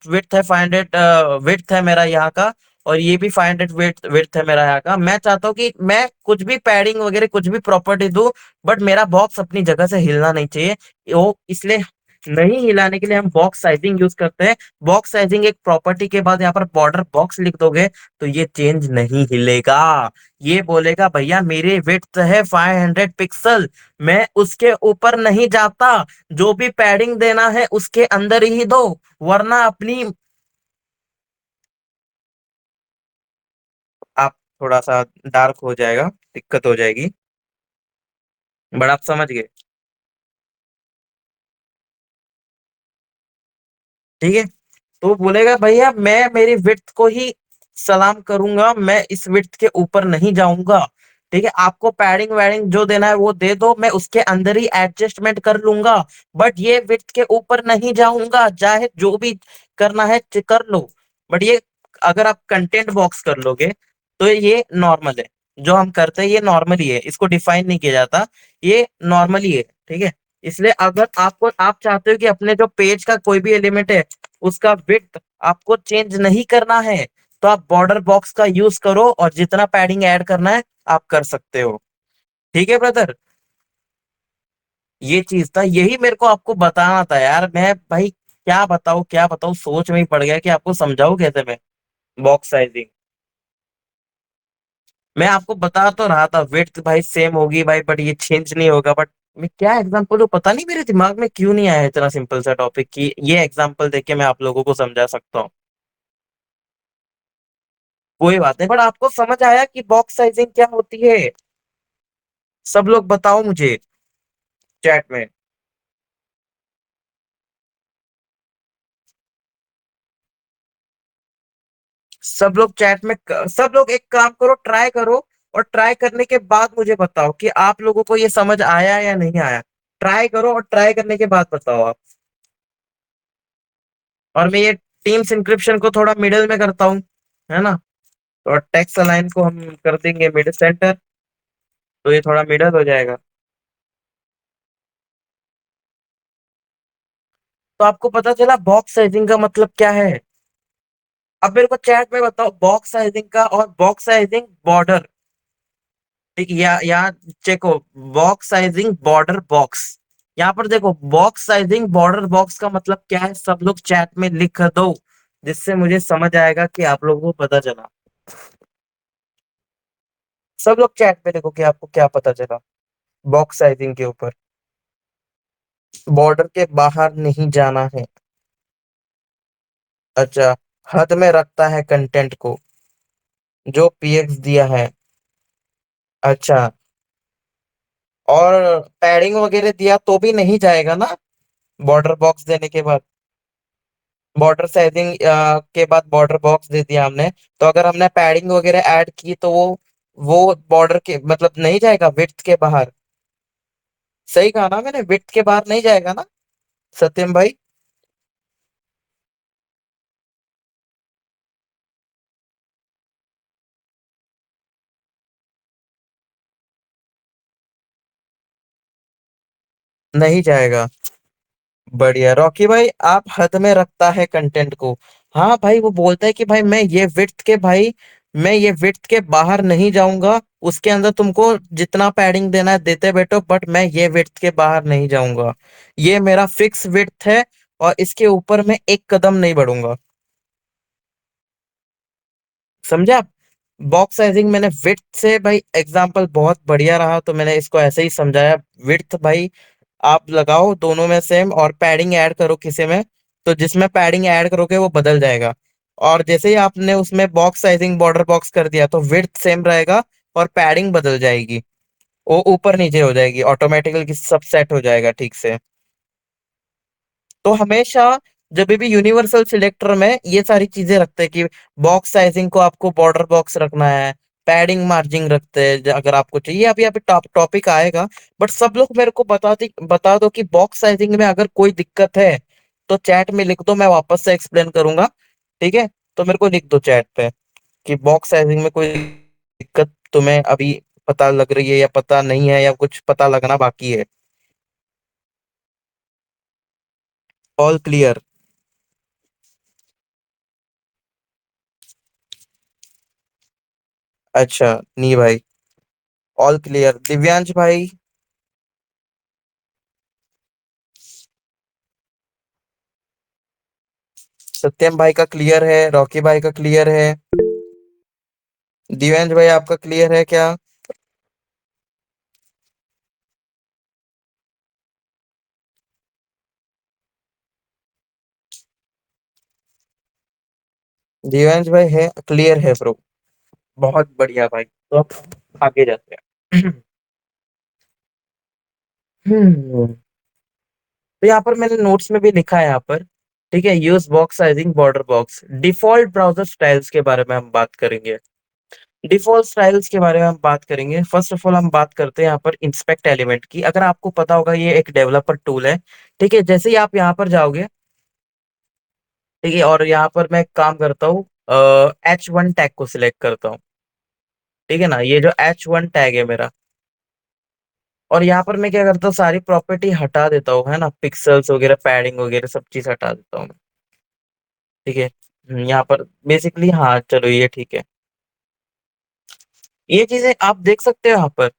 विड्थ है 500, विड्थ है मेरा यहाँ का, और ये भी 500 विड्थ विड्थ है मेरा यहाँ का। मैं चाहता हूँ कि मैं कुछ भी पैडिंग वगैरह कुछ भी प्रॉपर्टी दूं, बट मेरा बॉक्स अपनी जगह से हिलना नहीं चाहिए। वो इसलिए नहीं हिलाने के लिए हम बॉक्स साइजिंग यूज करते हैं। बॉक्स साइजिंग एक प्रॉपर्टी के बाद यहाँ पर बॉर्डर बॉक्स लिख दोगे तो ये चेंज नहीं हिलेगा। ये बोलेगा भैया मेरे विड्थ है 500 पिक्सल, मैं उसके ऊपर नहीं जाता, जो भी पैडिंग देना है उसके अंदर ही दो, वरना अपनी। आप थोड़ा सा डार्क हो जाएगा, दिक्कत हो जाएगी, बट आप समझ गए। ठीक है, तो बोलेगा भैया मैं मेरी विड्थ को ही सलाम करूंगा, मैं इस विड्थ के ऊपर नहीं जाऊंगा। ठीक है, आपको पैडिंग वैडिंग जो देना है वो दे दो, मैं उसके अंदर ही एडजस्टमेंट कर लूंगा, बट ये विड्थ के ऊपर नहीं जाऊंगा, चाहे जो भी करना है कर लो। बट ये अगर आप कंटेंट बॉक्स कर लोगे तो ये नॉर्मल है, जो हम करते हैं ये नॉर्मली है, इसको डिफाइन नहीं किया जाता, ये नॉर्मली है। ठीक है, इसलिए अगर आपको आप चाहते हो कि अपने जो पेज का कोई भी एलिमेंट है उसका विड्थ आपको चेंज नहीं करना है, तो आप बॉर्डर बॉक्स का यूज करो और जितना पैडिंग ऐड करना है आप कर सकते हो। ठीक है ब्रदर, ये चीज था, यही मेरे को आपको बताना था यार। मैं भाई क्या बताऊं, सोच में ही पड़ गया कि आपको समझाऊं कैसे मैं बॉक्स साइजिंग। मैं आपको बता तो रहा था विड्थ भाई सेम होगी भाई, बट ये चेंज नहीं होगा, बट मैं क्या एग्जांपल दूं पता नहीं मेरे दिमाग में क्यों नहीं आया इतना सिंपल सा टॉपिक कि ये एग्जांपल देके मैं आप लोगों को समझा सकता हूँ। कोई बात नहीं, बट आपको समझ आया कि बॉक्स साइजिंग क्या होती है? सब लोग बताओ मुझे चैट में। सब लोग चैट में सब लोग एक काम करो, ट्राई करो, और ट्राई करने के बाद मुझे बताओ कि आप लोगों को ये समझ आया या नहीं आया। ट्राई करो और ट्राई करने के बाद बताओ आप। और मैं ये टीम्स इंक्रिप्शन को थोड़ा मिडिल में करता हूँ, है ना? तो टेक्स्ट अलाइन को हम कर देंगे मिड सेंटर, तो ये थोड़ा मिडल हो जाएगा। तो आपको पता चला बॉक्स साइजिंग का मतलब क्या है। अब मेरे को चैट में बताओ बॉक्स साइजिंग का और बॉक्स साइजिंग बॉर्डर। ठीक है, यहाँ चेको, बॉक्स साइजिंग बॉर्डर बॉक्स। यहाँ पर देखो बॉक्स साइजिंग बॉर्डर बॉक्स का मतलब क्या है, सब लोग चैट में लिख दो, जिससे मुझे समझ आएगा कि आप लोगों को पता चला। सब लोग चैट में लिखो कि आपको क्या पता चला बॉक्स साइजिंग के ऊपर। बॉर्डर के बाहर नहीं जाना है। अच्छा, हद में रखता है कंटेंट को, जो पीएक्स दिया है। अच्छा, और पैडिंग वगैरह दिया तो भी नहीं जाएगा ना, बॉर्डर बॉक्स देने के बाद। बॉर्डर साइजिंग के बाद बॉर्डर बॉक्स दे दिया हमने, तो अगर हमने पैडिंग वगैरह ऐड की तो वो बॉर्डर के मतलब नहीं जाएगा विड्थ के बाहर। सही कहा ना मैंने, विड्थ के बाहर नहीं जाएगा ना सत्यम भाई। नहीं जाएगा। बढ़िया रॉकी भाई, आप हद में रखता है कंटेंट को। हाँ भाई, वो बोलता है कि भाई मैं ये विड्थ के बाहर नहीं जाऊंगा, उसके अंदर तुमको जितना पैडिंग देना है देते बैठो, बट मैं ये विड्थ के बाहर नहीं जाऊंगा। ये मेरा फिक्स विड्थ है, और इसके ऊपर मैं एक कदम नहीं बढ़ूंगा। समझा आप? बॉक्स साइजिंग मैंने विड्थ से, भाई एग्जांपल बहुत बढ़िया रहा तो मैंने इसको ऐसे ही समझाया। विड्थ भाई आप लगाओ दोनों में सेम, और पैडिंग ऐड करो किसी में, तो जिसमें पैडिंग ऐड करोगे वो बदल जाएगा। और जैसे ही आपने उसमें बॉक्स साइजिंग बॉर्डर बॉक्स कर दिया तो विड्थ सेम रहेगा, और पैडिंग बदल जाएगी, वो ऊपर नीचे हो जाएगी ऑटोमेटिकली, सब सेट हो जाएगा ठीक से। तो हमेशा जब भी यूनिवर्सल सिलेक्टर में ये सारी चीजें रखते हैं कि बॉक्स साइजिंग को आपको बॉर्डर बॉक्स रखना है, पैडिंग मार्जिन रखते हैं अगर आपको चाहिए, अभी अभी टॉपिक आएगा। बट सब लोग मेरे को बता दो कि बॉक्स साइजिंग में अगर कोई दिक्कत है तो चैट में लिख दो, मैं वापस से एक्सप्लेन करूंगा। ठीक है, तो मेरे को लिख दो चैट पे कि बॉक्स साइजिंग में कोई दिक्कत तुम्हें अभी पता लग रही है या पता नहीं है, या कुछ पता लगना बाकी है। All clear. अच्छा, नी भाई, ऑल क्लियर। दिव्यांश भाई, सत्यम भाई का क्लियर है, रॉकी भाई का क्लियर है, दिव्यांश भाई आपका क्लियर है क्या? दिव्यांश भाई है, क्लियर है ब्रो। बहुत बढ़िया भाई, तो अब आगे जाते हैं। हम्म, तो यहाँ पर मैंने नोट्स में भी लिखा है यहाँ पर। ठीक है, use box sizing border box, default browser styles के बारे में हम बात करेंगे। डिफॉल्ट स्टाइल्स के बारे में हम बात करेंगे। फर्स्ट ऑफ ऑल हम बात करते हैं यहाँ पर इंस्पेक्ट एलिमेंट की। अगर आपको पता होगा ये एक डेवलपर टूल है। ठीक है, जैसे ही आप यहाँ पर जाओगे, ठीक है, और यहाँ पर मैं एक काम करता हूँ, H1 टैग को सिलेक्ट करता हूँ। ठीक है ना, ये जो H1 टैग है मेरा, और यहाँ पर मैं क्या करता हूँ, सारी प्रॉपर्टी हटा देता हूँ, है ना, पिक्सल्स वगैरह पैडिंग वगैरह सब चीज हटा देता हूँ। ठीक है, यहाँ पर बेसिकली, हाँ चलो ये ठीक है। ये चीजें आप देख सकते हो यहाँ पर।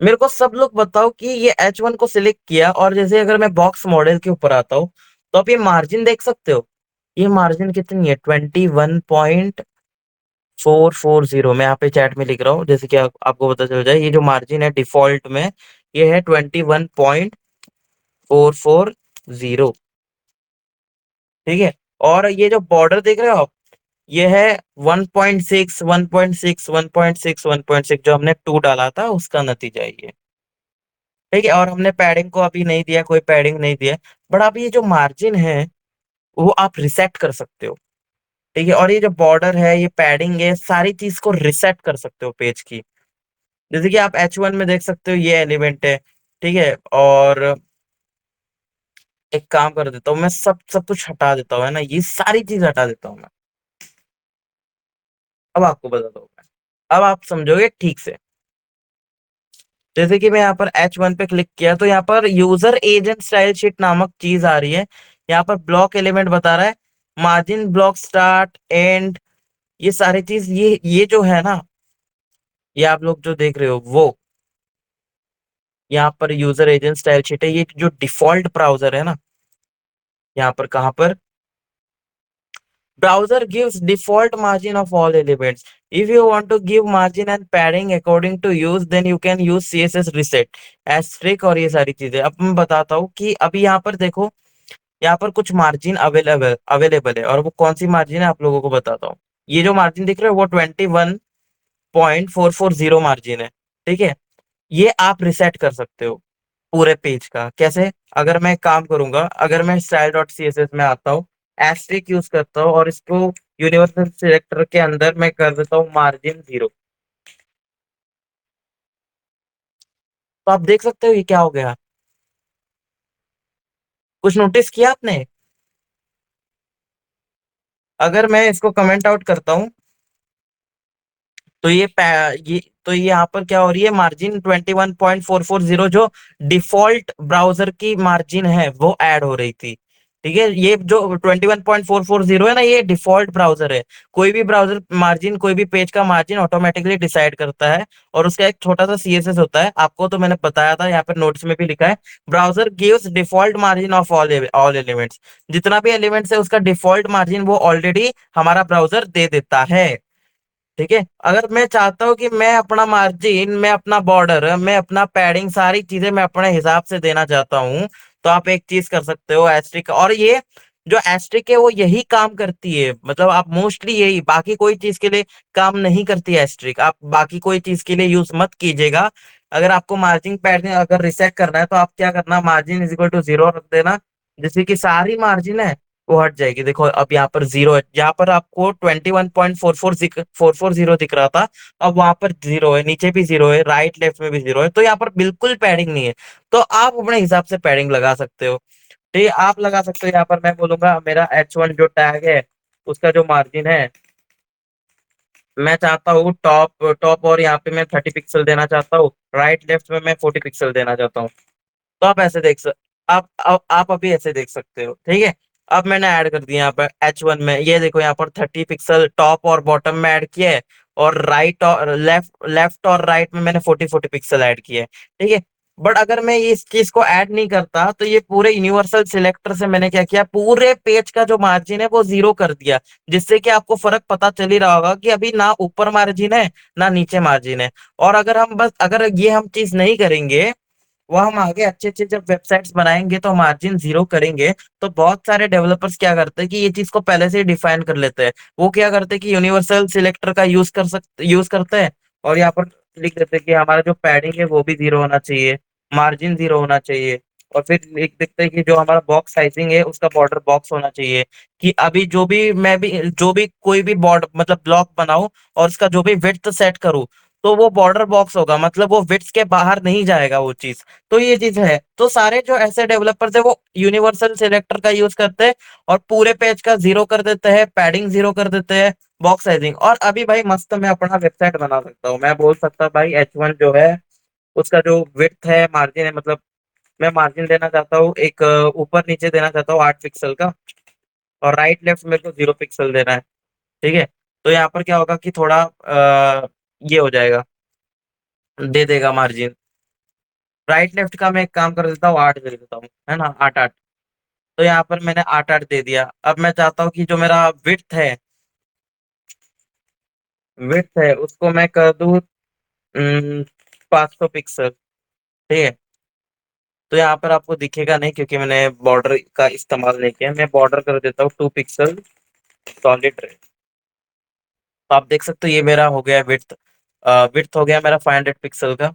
मेरे को सब लोग बताओ कि ये H1 को सिलेक्ट किया, और जैसे अगर मैं बॉक्स मॉडल के ऊपर आता हूँ, तो आप ये मार्जिन देख सकते हो। ये मार्जिन कितनी है, 21.440। मैं यहाँ पे चैट में लिख रहा हूँ, जैसे कि आपको पता चल जाए, ये जो मार्जिन है डिफॉल्ट में, ये है 21.440। ठीक है, और ये जो बॉर्डर देख रहे हो आप, ये है 1.6 1.6 1.6 1.6, जो हमने 2 डाला था उसका नतीजा है ये। ठीक है, और हमने पैडिंग को अभी नहीं दिया, कोई पैडिंग नहीं दिया। बट अब ये जो मार्जिन है वो आप रिसेट कर सकते हो। ठीक है, और ये जो बॉर्डर है, ये पैडिंग है, सारी चीज को रिसेट कर सकते हो पेज की। जैसे कि आप H1 में देख सकते हो ये एलिमेंट है। ठीक है, और एक काम कर देता हूँ, मैं सब सब कुछ हटा देता हूँ, है ना, ये सारी चीज हटा देता हूँ मैं। अब आपको बताता हूँ मैं। अब आप समझोगे ठीक से। जैसे कि मैं यहाँ पर H1 पे क्लिक किया तो यहाँ पर यूजर एजेंट स्टाइल शीट नामक चीज आ रही है। यहाँ पर ब्लॉक एलिमेंट बता रहा है, मार्जिन ब्लॉक स्टार्ट एंड, ये सारी चीज, ये जो है ना, ये आप लोग जो देख रहे हो वो यहाँ पर यूजर एजेंट स्टाइल शीट है। ये जो डिफॉल्ट ब्राउजर है ना, यहाँ पर कहाँ पर, browser gives default margin of all elements. If you want to give margin and padding according to use, then you can use css reset, asterisk और ये सारी चीजें। अब मैं बताता हूँ कि अभी यहाँ पर देखो, यहाँ पर कुछ मार्जिन अवेलेबल अवेलेबल है, और वो कौन सी मार्जिन है आप लोगों को बताता हूँ। ये जो मार्जिन दिख रहा है वो 21.440 मार्जिन है। ठीक है, ये आप रिसेट कर सकते हो पूरे पेज का। कैसे? अगर मैं एक काम करूंगा, अगर मैं style dot C S S में आता हूँ, एस्ट्रिक यूज करता हूँ और इसको यूनिवर्सल सिलेक्टर के अंदर मैं कर देता हूँ मार्जिन 0, तो आप देख सकते हो ये क्या हो गया। कुछ नोटिस किया आपने? अगर मैं इसको कमेंट आउट करता हूँ तो ये तो ये यहाँ पर क्या हो रही है, मार्जिन 21.440 जो डिफॉल्ट ब्राउजर की मार्जिन है वो ऐड हो रही थी। ठीक है, ये जो 21.440 है ना, ये डिफॉल्ट ब्राउजर है। कोई भी ब्राउजर मार्जिन, कोई भी पेज का मार्जिन ऑटोमेटिकली डिसाइड करता है, और उसका एक छोटा सा सीएसएस होता है। आपको तो मैंने बताया था, यहाँ पर नोट्स में भी लिखा है, browser gives default margin of all elements. जितना भी एलिमेंट्स है उसका डिफॉल्ट मार्जिन वो ऑलरेडी हमारा ब्राउजर दे देता है। ठीक है, अगर मैं चाहता हूँ कि मैं अपना मार्जिन, मैं अपना बॉर्डर, मैं अपना पैडिंग, सारी चीजें मैं अपने हिसाब से देना चाहता हूँ, तो आप एक चीज कर सकते हो, एस्ट्रिक। और ये जो एस्ट्रिक है वो यही काम करती है, मतलब आप मोस्टली यही, बाकी कोई चीज के लिए काम नहीं करती है एस्ट्रिक। आप बाकी कोई चीज के लिए यूज मत कीजिएगा। अगर आपको मार्जिन पैडिंग अगर रिसेट करना है तो आप क्या करना, मार्जिन इज इक्वल टू 0 रख देना, जिससे कि सारी मार्जिन है वो हट जाएगी। देखो अब यहाँ पर 0 है, यहाँ पर आपको 21.440 दिख रहा था, अब वहां पर 0 है, नीचे भी 0 है, राइट लेफ्ट में भी 0 है, तो यहाँ पर बिल्कुल पैडिंग नहीं है। तो आप अपने हिसाब से पैडिंग लगा सकते हो। ठीक है, आप लगा सकते हो। यहाँ पर मैं बोलूंगा मेरा H1 जो टैग है उसका जो मार्जिन है, मैं चाहता हूँ टॉप टॉप, और यहाँ पे मैं 30 पिक्सल देना चाहता हूँ, राइट लेफ्ट में मैं 40 पिक्सल देना चाहता हूँ। तो आप ऐसे आप अभी ऐसे देख सकते हो। ठीक है, अब मैंने ऐड कर दिया यहाँ पर H1 में, ये देखो यहाँ पर 30 पिक्सल टॉप और बॉटम में ऐड किया है, और राइट और लेफ्ट लेफ्ट और राइट में मैंने 40 पिक्सल ऐड किया है। ठीक है, बट अगर मैं ये इस चीज को ऐड नहीं करता तो ये पूरे यूनिवर्सल सिलेक्टर से मैंने क्या किया, पूरे पेज का जो मार्जिन है वो 0 कर दिया, जिससे कि आपको फर्क पता चल ही रहा होगा कि अभी ना ऊपर मार्जिन है ना नीचे मार्जिन है। और अगर ये हम चीज नहीं करेंगे, वो हम आगे अच्छे अच्छे जब वेबसाइट्स बनाएंगे तो मार्जिन 0 करेंगे, तो बहुत सारे डेवलपर्स क्या करते हैं कि ये चीज को पहले से ही डिफाइन कर लेते हैं। वो क्या करते हैं कि यूनिवर्सल सिलेक्टर का यूज करते हैं, और यहाँ पर लिख देते हैं कि हमारा जो पैडिंग है वो भी 0 होना चाहिए, मार्जिन 0 होना चाहिए, और फिर लिख देते हैं कि जो हमारा बॉक्स साइजिंग है उसका बॉर्डर बॉक्स होना चाहिए। कि अभी जो भी कोई भी बॉर्डर मतलब ब्लॉक बनाऊं और उसका जो भी विड्थ सेट करूं, तो वो बॉर्डर बॉक्स होगा, मतलब वो विड्थ के बाहर नहीं जाएगा वो चीज। तो ये चीज है, तो सारे जो ऐसे डेवलपर्स है वो यूनिवर्सल सिलेक्टर का यूज करते हैं, और पूरे पेज का 0 कर देते हैं, पैडिंग 0 कर देते हैं, बॉक्स साइजिंग। और अभी भाई मस्त मैं अपना वेबसाइट बना सकता हूँ। मैं बोल सकता हूँ भाई H1 जो है उसका जो विड्थ है, मार्जिन है, मतलब मैं मार्जिन देना चाहता हूँ एक ऊपर नीचे देना चाहता हूँ 8 पिक्सल का, और राइट लेफ्ट मेरे को 0 पिक्सल देना है। ठीक है, तो यहाँ पर क्या होगा कि थोड़ा ये हो जाएगा, दे देगा मार्जिन। राइट लेफ्ट का मैं एक काम कर देता हूँ, 8 दे देता हूँ, है ना, 8 8। तो यहाँ पर मैंने 8 8 दे दिया। अब मैं चाहता हूँ कि जो मेरा विड्थ है उसको मैं कर दूँ 500 पिक्सल। ठीक है, तो यहाँ पर आपको दिखेगा नहीं क्योंकि मैंने बॉर्डर का इस्तेमाल नहीं किया, मैं बॉर्डर कर देता हूँ 2 पिक्सल सॉलिड रेड। तो आप देख सकते हो ये मेरा हो गया विड्थ, विड्थ हो गया मेरा 500 पिक्सल का।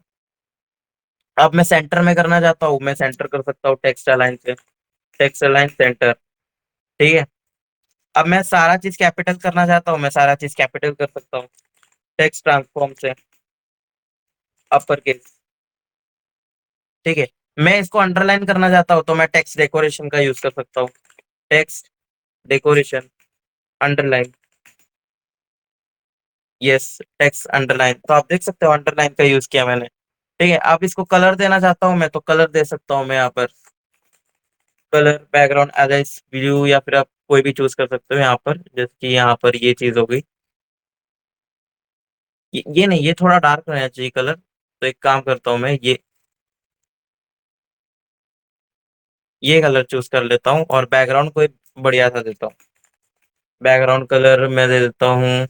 अब मैं सेंटर में करना चाहता हूँ, मैं सेंटर कर सकता हूँ टेक्स्ट अलाइन से, टेक्स्ट अलाइन सेंटर। ठीक है, अब मैं सारा चीज कैपिटल करना चाहता हूँ, मैं सारा चीज कैपिटल कर सकता हूँ टेक्स्ट ट्रांसफॉर्म से, अपर केस। ठीक है, मैं इसको अंडरलाइन करना चाहता हूँ तो मैं टेक्स्ट डेकोरेशन का यूज कर सकता हूँ, text decoration underline. Yes, text underline, तो आप देख सकते हो अंडरलाइन का यूज किया मैंने। ठीक है, आप इसको कलर देना चाहता हूँ मैं तो कलर दे सकता हूँ मैं यहाँ पर। कलर बैकग्राउंड एज ब्लू, या फिर आप कोई भी चूज कर सकते हो यहाँ पर, जैसे कि यहाँ पर ये चीज हो गई। ये नहीं, ये थोड़ा डार्क रहना चाहिए कलर, तो एक काम करता हूँ मैं, ये कलर चूज कर लेता हूँ और बैकग्राउंड कोई बढ़िया सा देता हूँ। बैकग्राउंड कलर मैं दे देता हूँ,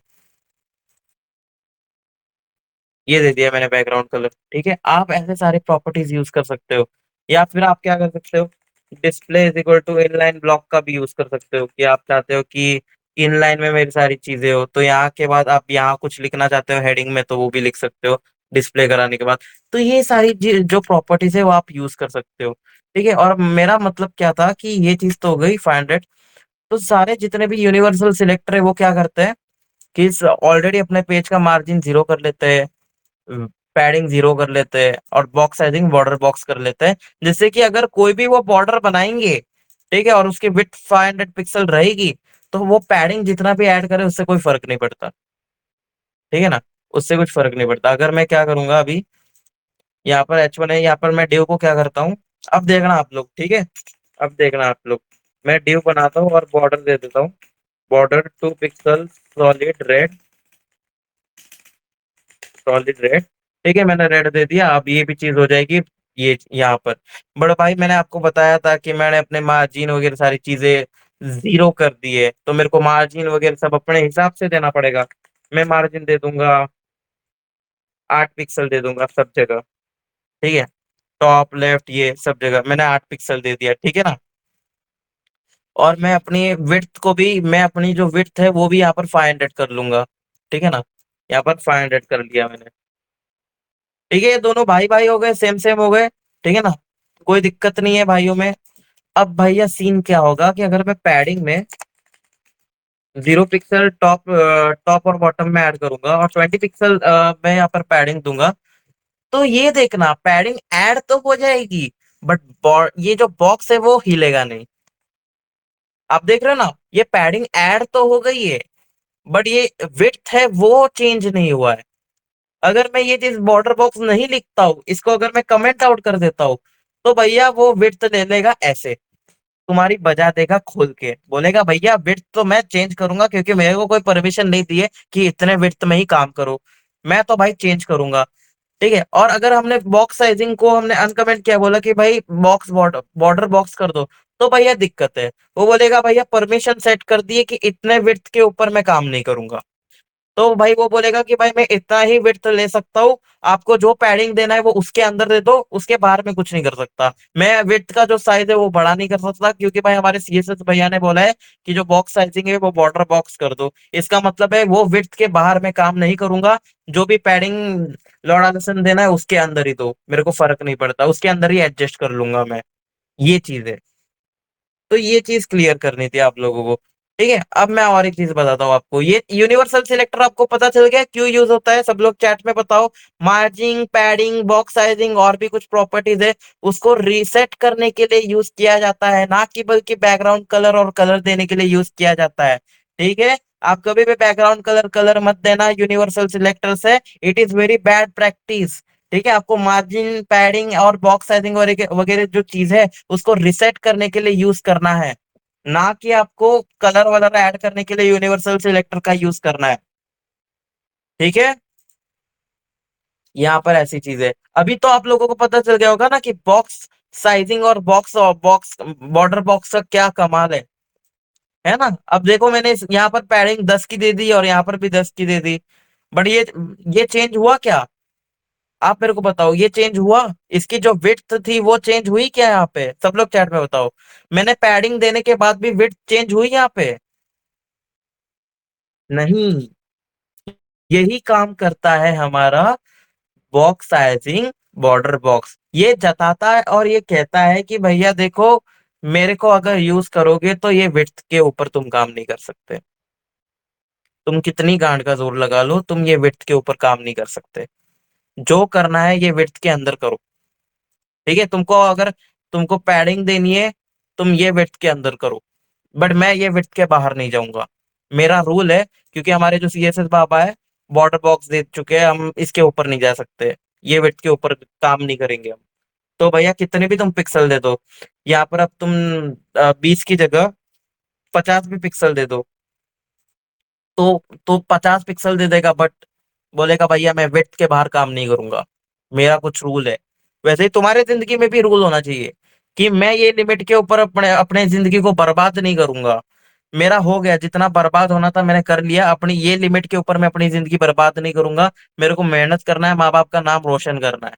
ये दे दिया मैंने बैकग्राउंड कलर। ठीक है, आप ऐसे सारे प्रॉपर्टीज यूज कर सकते हो। या फिर आप क्या कर सकते हो, display is equal to inline block का भी यूज कर सकते हो, कि आप चाहते हो कि इनलाइन में मेरी सारी चीजें हो, तो यहाँ के बाद आप यहाँ कुछ लिखना चाहते हो हेडिंग में, तो वो भी लिख सकते हो डिस्प्ले कराने के बाद। तो ये सारी जो प्रॉपर्टीज है वो आप यूज कर सकते हो। ठीक है, और मेरा मतलब क्या था कि ये चीज तो हो गई 500। तो सारे जितने भी यूनिवर्सल सिलेक्टर है वो क्या करते हैं कि ऑलरेडी अपने पेज का मार्जिन जीरो कर लेते हैं, पैडिंग जीरो कर लेते हैं, और बॉक्स साइजिंग बॉर्डर बॉक्स कर लेते हैं। जिससे कि अगर कोई भी वो बॉर्डर बनाएंगे, ठीक है, और उसकी विड्थ 500 पिक्सल रहेगी, तो वो पैडिंग जितना भी ऐड करे उससे कोई फर्क नहीं पड़ता। ठीक है ना, उससे कुछ फर्क नहीं पड़ता। अगर मैं क्या करूंगा अभी, यहाँ पर H1 है, यहाँ पर मैं डिव को क्या करता हूँ, अब देखना आप लोग, ठीक है, अब देखना आप लोग, मैं डिव बनाता हूँ और बॉर्डर दे देता हूँ। Border 2 pixel solid red, solid red. ठीक है, मैंने रेड दे दिया, अब ये भी चीज हो जाएगी ये यहाँ पर। बड़ा भाई, मैंने आपको बताया था कि मैंने अपने मार्जिन वगैरह सारी चीजें जीरो कर दी है, तो मेरे को मार्जिन वगैरह सब अपने हिसाब से देना पड़ेगा। मैं मार्जिन दे दूंगा 8 पिक्सल दे दूंगा सब जगह। ठीक है, टॉप लेफ्ट ये सब जगह मैंने 8 पिक्सल दे दिया, ठीक है ना। और मैं अपनी विड्थ को भी, मैं अपनी जो विड्थ है वो भी यहाँ पर 500 कर लूंगा। ठीक है ना, यहाँ पर 500 कर लिया मैंने। ठीक है, ये दोनों भाई भाई हो गए, सेम सेम हो गए। ठीक है ना, कोई दिक्कत नहीं है भाइयों में। अब भैया सीन क्या होगा कि अगर मैं पैडिंग में 0 पिक्सल टॉप टॉप और बॉटम में ऐड करूंगा और 20 पिक्सल मैं यहाँ पर पैडिंग दूंगा, तो ये देखना पैडिंग ऐड तो हो जाएगी, बट ये जो बॉक्स है वो हिलेगा नहीं। आप देख रहे हो ना, ये पैडिंग ऐड तो हो गई है, बट ये विड्थ है वो चेंज नहीं हुआ है। अगर मैं ये चीज बॉर्डर बॉक्स नहीं लिखता हूँ, इसको अगर मैं कमेंट आउट कर देता हूँ, तो भैया वो विड्थ ले लेगा ऐसे, तुम्हारी बजा देगा खोल के, बोलेगा भैया विड्थ तो मैं चेंज करूंगा क्योंकि मेरे को कोई परमिशन नहीं दी है कि इतने विड्थ में ही काम करो, मैं तो भाई चेंज करूंगा। ठीक है, और अगर हमने बॉक्स साइजिंग को हमने अनकमेंट किया, बोला कि भाई बॉक्स बॉर्डर बॉर्डर बॉक्स कर दो, तो भैया दिक्कत है। वो बोलेगा भैया परमिशन सेट कर दिए कि इतने विड्थ के ऊपर मैं काम नहीं करूंगा। तो भाई वो बोलेगा कि भाई मैं इतना ही विड्थ ले सकता हूँ, आपको जो पैडिंग देना है वो उसके अंदर दे दो, उसके बाहर में कुछ नहीं कर सकता। मैं विड्थ का जो साइज है वो बड़ा नहीं कर सकता, क्योंकि भाई हमारे सीएसएस भैया ने बोला है कि जो बॉक्स साइजिंग है वो बॉर्डर बॉक्स कर दो। इसका मतलब है वो विड्थ के बाहर मैं काम नहीं करूंगा, जो भी पैडिंग लॉर्ड आदर्शन देना है उसके अंदर ही दो, मेरे को फर्क नहीं पड़ता, उसके अंदर ही एडजस्ट कर लूंगा मैं। ये चीज है, तो ये चीज क्लियर करनी थी आप लोगों को। ठीक है, अब मैं और एक चीज बताता हूँ आपको, ये यूनिवर्सल सिलेक्टर आपको पता चल गया क्यों यूज होता है, सब लोग चैट में बताओ। मार्जिंग, पैडिंग, बॉक्स साइजिंग और भी कुछ प्रॉपर्टीज है, उसको रीसेट करने के लिए यूज किया जाता है, ना कि बल्कि बैकग्राउंड कलर और कलर देने के लिए यूज किया जाता है। ठीक है, आप कभी भी बैकग्राउंड कलर कलर मत देना यूनिवर्सल सिलेक्टर से, it is very bad practice. ठीक है, आपको मार्जिन, पैडिंग और बॉक्स साइजिंग वगैरह जो चीज है उसको रिसेट करने के लिए यूज करना है, ना कि आपको कलर वलर ऐड करने के लिए यूनिवर्सल सिलेक्टर का यूज करना है। ठीक है, यहाँ पर ऐसी चीज है। अभी तो आप लोगों को पता चल गया होगा ना कि बॉक्स साइजिंग और बॉक्स बॉर्डर बॉक्स का क्या कमाल है ना। अब देखो मैंने यहाँ पर पैडिंग 10 की दे दी और यहाँ पर भी 10 की दे दी, बट ये चेंज हुआ क्या, आप मेरे को बताओ, ये चेंज हुआ, इसकी जो विड्थ थी वो चेंज हुई क्या, यहाँ पे सब लोग चैट में बताओ। मैंने पैडिंग देने के बाद भी विड्थ चेंज हुई यहाँ पे? नहीं, यही काम करता है हमारा बॉक्स साइजिंग, बॉर्डर बॉक्स, ये जताता है और ये कहता है कि भैया देखो, मेरे को अगर यूज करोगे तो ये विड्थ के ऊपर तुम काम नहीं कर सकते, तुम कितनी गांड का जोर लगा लो तुम ये विड्थ के ऊपर काम नहीं कर सकते, जो करना है ये विड्थ के अंदर करो। ठीक है, अगर तुमको पैडिंग देनी है, तुम ये विड्थ के अंदर करो, बट मैं ये विड्थ के बाहर नहीं जाऊंगा, मेरा रूल है। क्योंकि हमारे जो सीएसएस बाबा है बॉर्डर बॉक्स दे चुके हैं, हम इसके ऊपर नहीं जा सकते। ये विड्थ के ऊपर काम नहीं करेंगे हम। तो भैया कितने भी तुम पिक्सल दे दो, यहाँ पर अब तुम 20 की जगह 50 भी पिक्सल दे दो, तो 50 पिक्सल दे देगा, बट बोलेगा भैया मैं विड्थ के बाहर काम नहीं करूंगा, मेरा कुछ रूल है। वैसे ही तुम्हारे जिंदगी में भी रूल होना चाहिए कि मैं ये लिमिट के ऊपर अपने अपने जिंदगी को बर्बाद नहीं करूंगा। मेरा हो गया, जितना बर्बाद होना था मैंने कर लिया, अपनी ये लिमिट के ऊपर मैं अपनी जिंदगी बर्बाद नहीं करूंगा। मेरे को मेहनत करना है, माँ बाप का नाम रोशन करना है।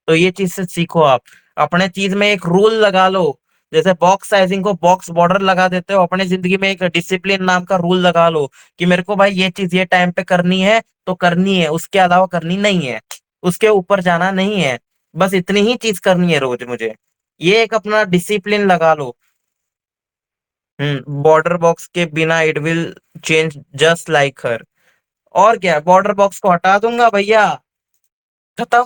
तो ये चीज से सीखो आप, अपने चीज में एक रूल लगा लो। जैसे बॉक्स साइजिंग को बॉक्स बॉर्डर लगा देते हो, अपने जिंदगी में एक डिसिप्लिन नाम का रूल लगा लो कि मेरे को भाई ये चीज ये टाइम पे करनी है तो करनी है, उसके अलावा करनी नहीं है, उसके ऊपर जाना नहीं है, बस इतनी ही चीज करनी है रोज मुझे। ये एक अपना डिसिप्लिन लगा लो। बॉर्डर बॉक्स के बिना it will change just like her. और क्या, बॉर्डर बॉक्स को हटा दूंगा भैया, खत्म,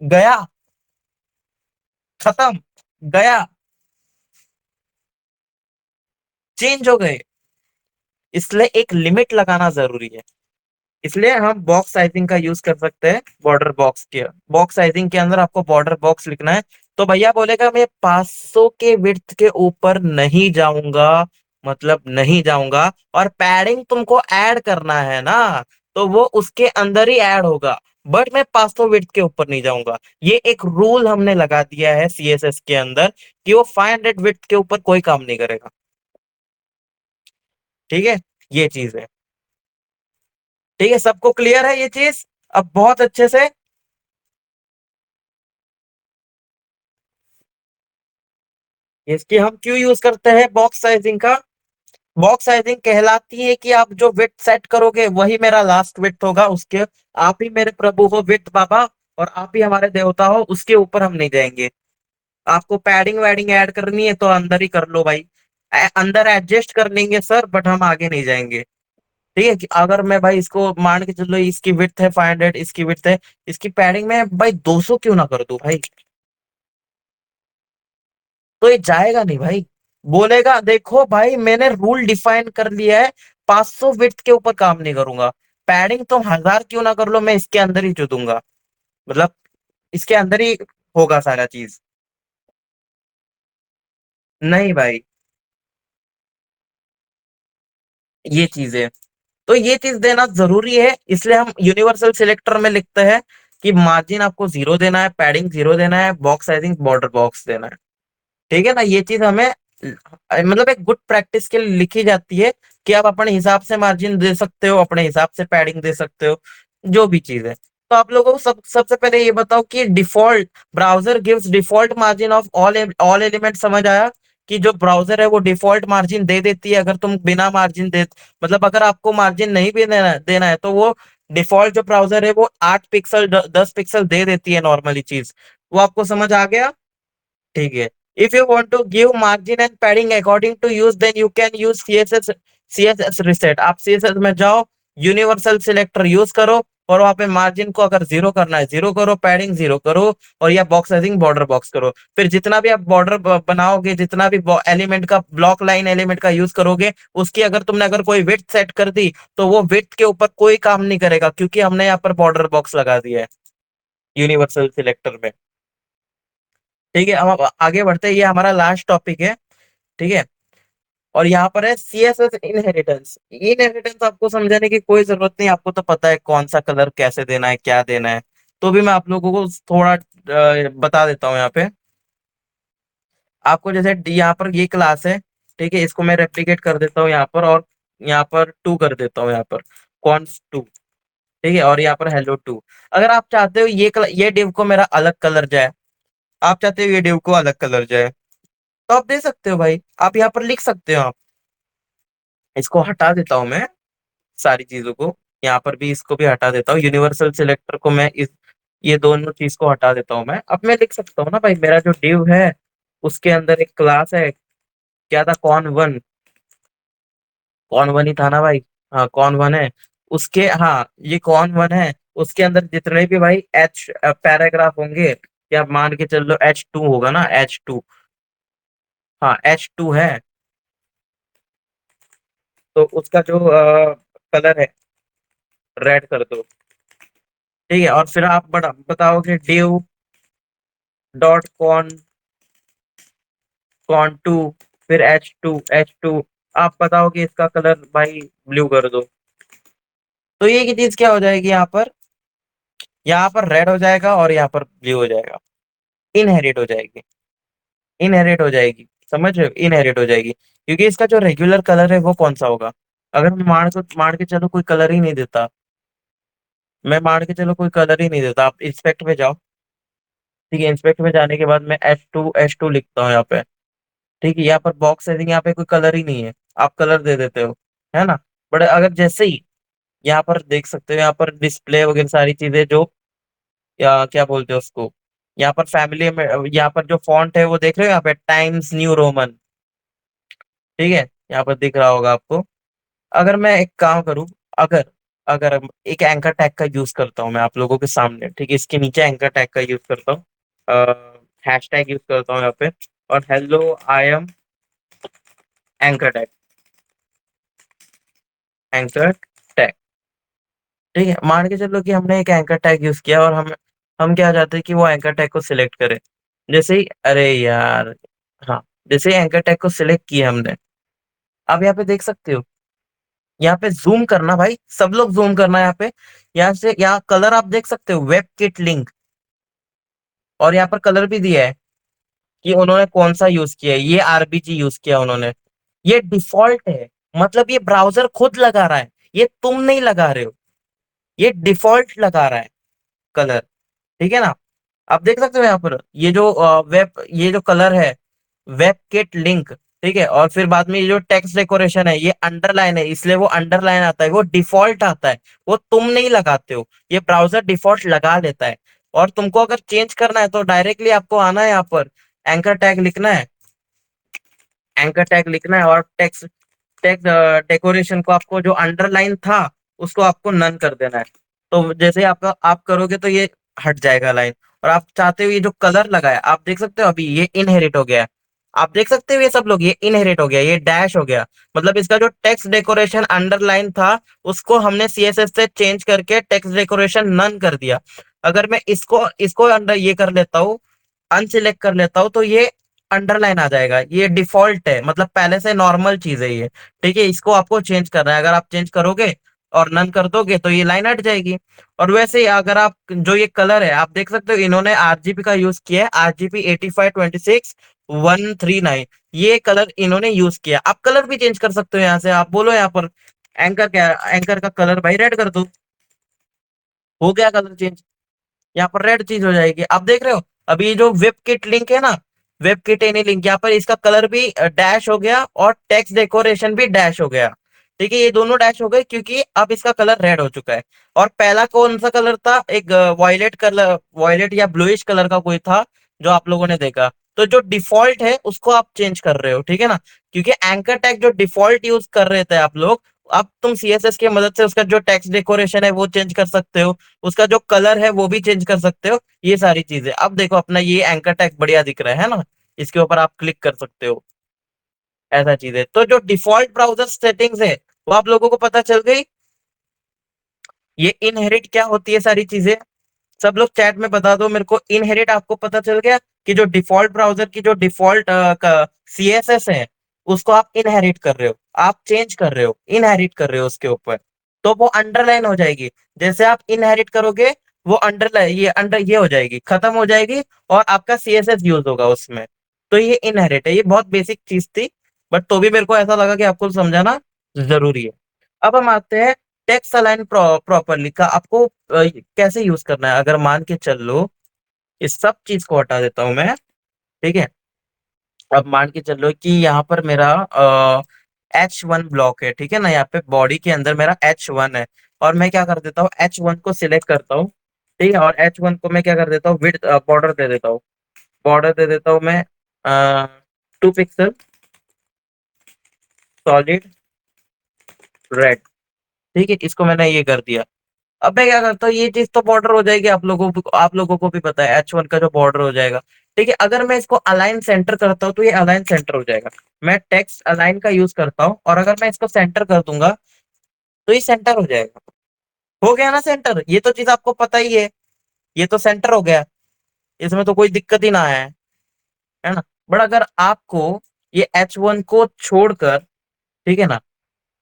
गया, खत्म, गया, चेंज हो गए। इसलिए एक लिमिट लगाना जरूरी है। इसलिए हम बॉक्स साइजिंग का यूज कर सकते हैं, बॉर्डर बॉक्स के बॉक्स साइजिंग के अंदर आपको बॉर्डर बॉक्स लिखना है। तो भैया बोलेगा मैं 500 के विड्थ के ऊपर नहीं जाऊंगा, मतलब नहीं जाऊंगा, और पैडिंग तुमको ऐड करना है ना, तो वो उसके अंदर ही ऐड होगा, बट मैं 500 विड्थ के ऊपर नहीं जाऊंगा। ये एक रूल हमने लगा दिया है सीएसएस के अंदर कि वो 500 विड्थ के ऊपर कोई काम नहीं करेगा। ठीक है, ये चीज है। ठीक है, सबको क्लियर है ये चीज अब बहुत अच्छे से। इसकी हम क्यों यूज करते हैं बॉक्स साइजिंग का? बॉक्स साइजिंग कहलाती है कि आप जो विड्थ सेट करोगे वही मेरा लास्ट विड्थ होगा, उसके आप ही मेरे प्रभु हो विड्थ बाबा, और आप ही हमारे देवता हो, उसके ऊपर हम नहीं जाएंगे। आपको पैडिंग वैडिंग ऐड करनी है तो अंदर ही कर लो भाई, अंदर एडजस्ट कर लेंगे सर, बट हम आगे नहीं जाएंगे। ठीक है, कि अगर मैं भाई इसको मान के चलो, इसकी विड्थ है 500, इसकी विड्थ है, इसकी पैडिंग में भाई 200 क्यों ना कर दूं भाई, तो ये जाएगा नहीं भाई। बोलेगा देखो भाई मैंने रूल डिफाइन कर लिया है, 500 विड्थ के ऊपर काम नहीं करूंगा, पैडिंग तो 1000 क्यों ना कर लो, मैं इसके अंदर ही जो दूंगा, मतलब इसके अंदर ही होगा सारा चीज। नहीं भाई, ये चीज है। तो ये चीज देना जरूरी है, इसलिए हम यूनिवर्सल सिलेक्टर में लिखते हैं कि मार्जिन आपको 0 देना है, पैडिंग 0 देना है, बॉक्स साइजिंग बॉर्डर बॉक्स देना है। ठीक है ना, ये चीज हमें मतलब एक गुड प्रैक्टिस के लिए लिखी जाती है कि आप अपने हिसाब से मार्जिन दे सकते हो, अपने हिसाब से पैडिंग दे सकते हो, जो भी चीज है। तो आप लोगों को सबसे पहले ये बताओ कि default browser gives default margin of all element, समझ आया? कि जो ब्राउजर है वो डिफॉल्ट मार्जिन दे देती है, अगर तुम बिना मार्जिन दे, मतलब अगर आपको मार्जिन नहीं भी देना है तो वो डिफॉल्ट जो ब्राउजर है वो 8 पिक्सल 10 पिक्सल दे देती है नॉर्मली चीज। वो आपको समझ आ गया? ठीक है। If you want to give margin and padding according to use, then you can use CSS reset. आप सीएसएस में जाओ, यूनिवर्सल सिलेक्टर यूज करो, और वहां पे मार्जिन को अगर 0 करना है 0 करो, पैडिंग 0 करो, और या बॉक्स साइजिंग बॉर्डर बॉक्स करो। फिर जितना भी आप बॉर्डर बनाओगे, जितना भी एलिमेंट का ब्लॉक लाइन एलिमेंट का यूज करोगे, उसकी अगर तुमने अगर कोई विड्थ सेट कर दी तो वो विड्थ के ऊपर कोई काम नहीं करेगा, क्योंकि हमने यहाँ पर बॉर्डर बॉक्स लगा दिया है यूनिवर्सल सिलेक्टर में। ठीक है, हम अब आगे बढ़ते हैं, ये हमारा लास्ट टॉपिक है। ठीक है, और यहाँ पर है सीएसएस इनहेरिटेंस। इनहेरिटेंस आपको समझाने की कोई जरूरत नहीं, आपको तो पता है कौन सा कलर कैसे देना है, क्या देना है। तो भी मैं आप लोगों को थोड़ा बता देता हूँ यहाँ पे। आपको जैसे यहाँ पर ये क्लास है, ठीक है, इसको मैं रेप्लिकेट कर देता हूँ यहाँ पर, और यहाँ पर 2 कर देता हूँ यहाँ पर, कॉन्स 2। ठीक है, और यहाँ पर हेलो 2। अगर आप चाहते हो ये डिव को मेरा अलग कलर जाए, आप चाहते हो ये डिव को अलग कलर जाए, तो आप दे सकते हो भाई, आप यहाँ पर लिख सकते हो आप। इसको हटा देता हूं मैं, सारी चीजों को, यहाँ पर भी इसको भी हटा देता हूँ, यूनिवर्सल सिलेक्टर को मैं इस ये दोनों चीज को हटा देता हूँ मैं। अब मैं लिख सकता हूँ ना भाई, मेरा जो डिव है उसके अंदर एक क्लास है, क्या था, कॉन वन। कॉन वन ही था ना भाई? हाँ कॉन वन है उसके, हाँ ये कॉन वन है। उसके अंदर जितने भी भाई एच पैराग्राफ होंगे, या मान के चल लो H2 होगा ना, H2। हाँ H2 है, तो उसका जो कलर है रेड कर दो। ठीक है, और फिर आप बताओगे div डॉट कॉन टू, फिर एच टू, आप बताओगे इसका कलर भाई ब्लू कर दो। तो ये की चीज क्या हो जाएगी यहाँ पर रेड हो जाएगा और यहाँ पर ब्लू हो जाएगा। इनहेरिट हो जाएगी, इनहेरिट हो जाएगी, समझ रहे हो, इनहेरिट हो जाएगी, क्योंकि इसका जो रेगुलर कलर है वो कौन सा होगा। अगर मैं मान के चलो कोई कलर ही नहीं देता, मैं मान के चलो कोई कलर ही नहीं देता, आप इंस्पेक्ट में जाओ। ठीक है, इंस्पेक्ट में जाने के बाद मैं एच टू लिखता हूँ यहाँ पे। ठीक है, यहाँ पर बॉक्स सेटिंग, यहाँ पे कोई कलर ही नहीं है, आप कलर दे देते हो, है ना। बट अगर जैसे ही यहाँ पर देख सकते हो, यहाँ पर डिस्प्ले वगैरह सारी चीजें जो, या क्या बोलते हो उसको, यहाँ पर फैमिली में, यहाँ पर जो फॉन्ट है वो देख रहे हो, यहाँ पे टाइम्स न्यू रोमन। ठीक है, यहाँ पर दिख रहा होगा आपको। अगर मैं एक काम करूँ, अगर अगर एक एंकर टैग का यूज करता हूँ मैं आप लोगों के सामने, ठीक है, इसके नीचे एंकर टैग का यूज करता हूँ, हैश टैग यूज करता हूँ यहाँ पे, और hello I am anchor tag, anchor tag. ठीक है, मान के चलो कि हमने एक एंकर टैग यूज किया, और हम क्या चाहते हैं कि वो एंकर टैग को सिलेक्ट करे। जैसे ही, अरे यार, हाँ, जैसे ही एंकर टैग को सिलेक्ट किया हमने, अब यहाँ पे देख सकते हो, यहाँ पे जूम करना भाई, सब लोग जूम करना यहाँ पे। यहाँ से यहाँ कलर आप देख सकते हो, वेब किट लिंक, और यहाँ पर कलर भी दिया है कि उन्होंने कौन सा यूज किया है, ये आरबीजी यूज किया उन्होंने। ये डिफॉल्ट है, मतलब ये ब्राउजर खुद लगा रहा है, ये तुम नहीं लगा रहे हो, ये डिफॉल्ट लगा रहा है कलर। ठीक है ना। आप देख सकते हो यहाँ पर ये जो ये जो कलर है, वेब किट लिंक। ठीक है, और फिर बाद में ये जो टेक्स्ट डेकोरेशन है, ये अंडरलाइन है, इसलिए वो अंडरलाइन आता है, वो डिफॉल्ट आता है, वो तुम नहीं लगाते हो, ये ब्राउजर डिफॉल्ट लगा लेता है। और तुमको अगर चेंज करना है तो डायरेक्टली आपको आना है यहाँ पर, एंकर टैग लिखना है, एंकर टैग लिखना है, और टेक्स्ट टेक्स्ट डेकोरेशन को आपको जो अंडरलाइन था उसको आपको नन कर देना है। तो जैसे ही आपका आप करोगे तो ये हट जाएगा लाइन। और आप चाहते हो ये जो कलर लगा है, आप देख सकते हो अभी ये इनहेरिट हो गया है। आप देख सकते हो ये सब लोग, ये इनहेरिट हो गया, ये डैश हो गया, मतलब इसका जो टेक्स्ट डेकोरेशन अंडरलाइन था उसको हमने सीएसएस से चेंज करके टेक्स्ट डेकोरेशन नन कर दिया। अगर मैं इसको इसको अंडर ये कर लेता हूँ, अनसिलेक्ट कर लेता हूँ, तो ये अंडरलाइन आ जाएगा, ये डिफॉल्ट है, मतलब पहले से नॉर्मल चीज है ये। ठीक है, इसको आपको चेंज करना है, अगर आप चेंज करोगे और नन कर दोगे तो ये लाइन हट जाएगी। और वैसे ही अगर आप जो ये कलर है, आप देख सकते हो इन्होंने आरजीबी का यूज किया है, आरजीबी 8526 139, ये कलर इन्होंने यूज किया। आप कलर भी चेंज कर सकते हो, यहाँ से आप बोलो यहाँ पर एंकर क्या, एंकर का कलर भाई रेड कर दो, हो गया कलर चेंज, यहाँ पर रेड चीज हो जाएगी। आप देख रहे हो अभी ये जो वेब किट लिंक है ना, वेब किट एनी लिंक, यहाँ पर इसका कलर भी डैश हो गया और टेक्स्ट डेकोरेशन भी डैश हो गया। ठीक है, ये दोनों डैश हो गए क्योंकि अब इसका कलर रेड हो चुका है। और पहला कौन सा कलर था, एक वॉयलेट कलर, वॉयलेट या ब्लूइश कलर का कोई था जो आप लोगों ने देखा। तो जो डिफॉल्ट है उसको आप चेंज कर रहे हो, ठीक है ना, क्योंकि एंकर टैग जो डिफॉल्ट यूज कर रहे थे आप लोग, अब तुम सीएसएस की मदद से उसका जो टेक्स्ट डेकोरेशन है वो चेंज कर सकते हो, उसका जो कलर है वो भी चेंज कर सकते हो, ये सारी चीजें। अब देखो अपना ये एंकर टैग बढ़िया दिख रहा है ना, इसके ऊपर आप क्लिक कर सकते हो, ऐसा चीज है। तो जो डिफॉल्ट ब्राउजर सेटिंग्स है वो आप लोगों को पता चल गई। ये इनहेरिट क्या होती है सारी चीजें, सब लोग चैट में बता दो मेरे को, इनहेरिट आपको पता चल गया कि जो डिफॉल्ट ब्राउजर की जो डिफॉल्ट सीएसएस है उसको आप इनहेरिट कर रहे हो, आप चेंज कर रहे हो, इनहेरिट कर रहे हो उसके ऊपर, तो वो अंडरलाइन हो जाएगी। जैसे आप इनहेरिट करोगे वो अंडरलाइन, ये अंडर ये हो जाएगी, खत्म हो जाएगी, और आपका सीएसएस यूज होगा उसमें। तो ये इनहेरिट है, ये बहुत बेसिक चीज थी, बट तो भी मेरे को ऐसा लगा कि आपको समझाना जरूरी है। अब हम आते हैं टेक्स्ट अलाइन प्रॉपरली का, आपको कैसे यूज करना है। अगर मान के चल लो, इस सब चीज को हटा देता हूं मैं, ठीक है। अब मान के चलो कि यहाँ पर मेरा H1 ब्लॉक है, ठीक है ना, यहाँ पे बॉडी के अंदर मेरा H1 है, और मैं क्या कर देता हूँ, H1 को सिलेक्ट करता हूँ। ठीक है, और H1 को मैं क्या कर देता हूँ, विड्थ बॉर्डर दे देता हूँ, बॉर्डर दे देता हूँ मैं 2 पिक्सल सॉलिड रेड। ठीक है, इसको मैंने ये कर दिया। अब मैं क्या करता हूँ, ये चीज तो बॉर्डर हो जाएगी, आप लोगों को भी पता है H1 का जो बॉर्डर हो जाएगा। ठीक है, अगर मैं इसको अलाइन सेंटर करता हूँ तो ये अलाइन सेंटर हो जाएगा। मैं टेक्स्ट अलाइन का यूज करता हूँ, और अगर मैं इसको सेंटर कर दूंगा तो ये सेंटर हो जाएगा। हो गया ना सेंटर, ये तो चीज आपको पता ही है। ये तो सेंटर हो गया, इसमें तो कोई दिक्कत ही ना है ना। बट अगर आपको ये H1 को छोड़कर, ठीक है ना,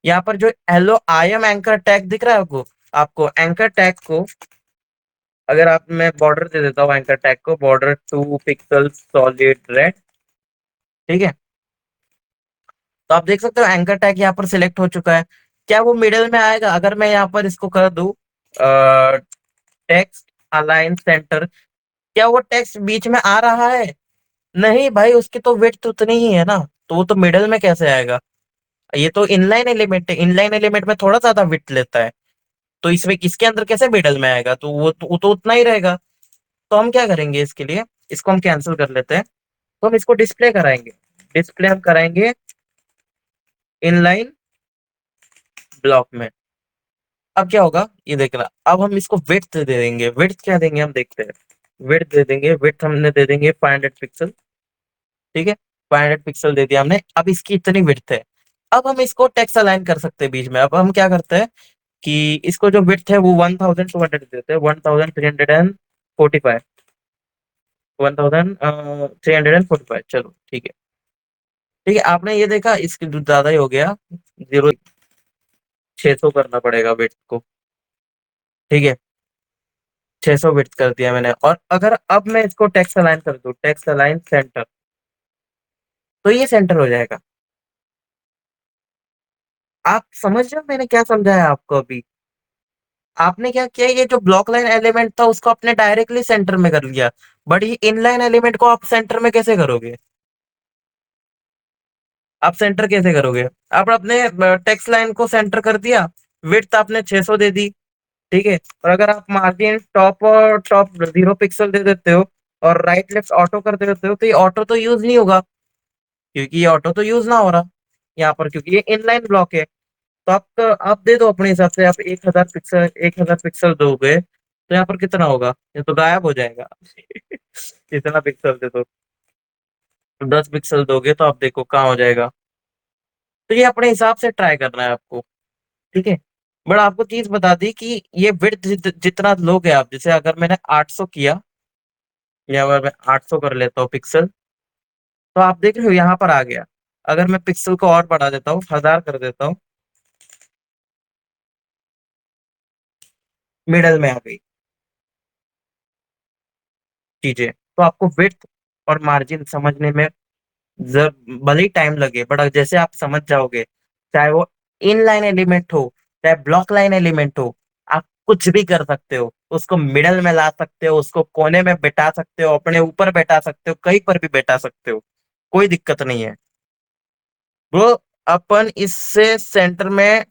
यहाँ पर जो hello I am anchor tag दिख रहा है आपको, आपको एंकर टैग को, अगर आप, मैं बॉर्डर दे देता हूँ एंकर टैग को, बॉर्डर 2 पिक्सल सॉलिड रेड, ठीक है। तो आप देख सकते हो एंकर टैग यहाँ पर सिलेक्ट हो चुका है। क्या वो मिडिल में आएगा? अगर मैं यहाँ पर इसको कर दूं टेक्स्ट अलाइन सेंटर, क्या वो टेक्स्ट बीच में आ रहा है? नहीं भाई, उसकी तो विड्थ उतनी ही है ना, तो वो तो मिडिल में कैसे आएगा? ये तो इनलाइन एलिमेंट है, इनलाइन एलिमेंट में थोड़ा ज्यादा विड्थ लेता है, तो इसमें इसके अंदर कैसे मिडल में आएगा? तो वो तो उतना ही रहेगा। तो हम क्या करेंगे इसके लिए, इसको हम कैंसिल कर लेते हैं। तो हम इसको डिस्प्ले कराएंगे, डिस्प्ले हम कराएंगे इनलाइन ब्लॉक में। अब क्या होगा ये देखना, अब हम इसको विड्थ दे देंगे। विड्थ क्या देंगे हम देखते हैं। विड्थ दे देंगे, विड्थ हमने दे देंगे 500 पिक्सल, ठीक है। 500 पिक्सल दे दिया हमने, अब इसकी इतनी विड्थ है। अब हम इसको टेक्स्ट अलाइन कर सकते हैं बीच में। अब हम क्या करते हैं कि इसको जो विड्थ है वो 1200 देते हैं, 1345, 1345, चलो ठीक है। ठीक है, आपने ये देखा इसकी ज्यादा ही हो गया, 600 करना पड़ेगा विड्थ को, ठीक है। 600 विड्थ कर दिया मैंने, और अगर अब मैं इसको टेक्स्ट अलाइन कर दूं, टेक्स्ट अलाइन सेंटर, तो ये सेंटर हो जाएगा। आप समझ रहे हो मैंने क्या समझाया आपको अभी? आपने क्या किया, ये जो ब्लॉक लाइन एलिमेंट था उसको आपने डायरेक्टली सेंटर में कर लिया, बट ये इनलाइन एलिमेंट को आप सेंटर में कैसे करोगे? आप सेंटर कैसे करोगे? आप अपने टेक्स्ट लाइन को सेंटर कर दिया, विड्थ आपने 600 दे दी, ठीक है। और अगर आप मार्जिन टॉप और टॉप 0 पिक्सल दे देते हो, और राइट लेफ्ट ऑटो कर देते हो, तो ये ऑटो तो यूज नहीं होगा, क्योंकि ये ऑटो तो यूज ना हो रहा यहाँ पर, क्योंकि ये इनलाइन ब्लॉक है। तो आप दे दो अपने हिसाब से, आप 1000 पिक्सल, 1000 पिक्सल दोगे तो यहाँ पर कितना होगा? ये तो गायब हो जाएगा। इतना पिक्सल दे दो, 10 पिक्सल दोगे तो आप देखो कहाँ हो जाएगा। तो ये अपने हिसाब से ट्राई करना है आपको, ठीक है। बट आपको चीज बता दी कि ये विड्थ जितना लोगे आप, जैसे अगर मैंने 800 किया, या अगर मैं 800 कर लेता हूँ पिक्सल, तो आप देख रहे हो यहाँ पर आ गया। अगर मैं पिक्सल को और बढ़ा देता हूँ, 1000 कर देता हूँ, मिडल में आ गई चीजें। तो आपको विड्थ और मार्जिन समझने में जर भले ही टाइम लगे, बट जैसे आप समझ जाओगे, चाहे वो इन लाइन एलिमेंट हो, चाहे ब्लॉक लाइन एलिमेंट हो, आप कुछ भी कर सकते हो। उसको मिडल में ला सकते हो, उसको कोने में बैठा सकते हो, अपने ऊपर बैठा सकते हो, कहीं पर भी बैठा सकते हो, कोई दिक्कत नहीं है। ब्रो, अपन इससे सेंटर में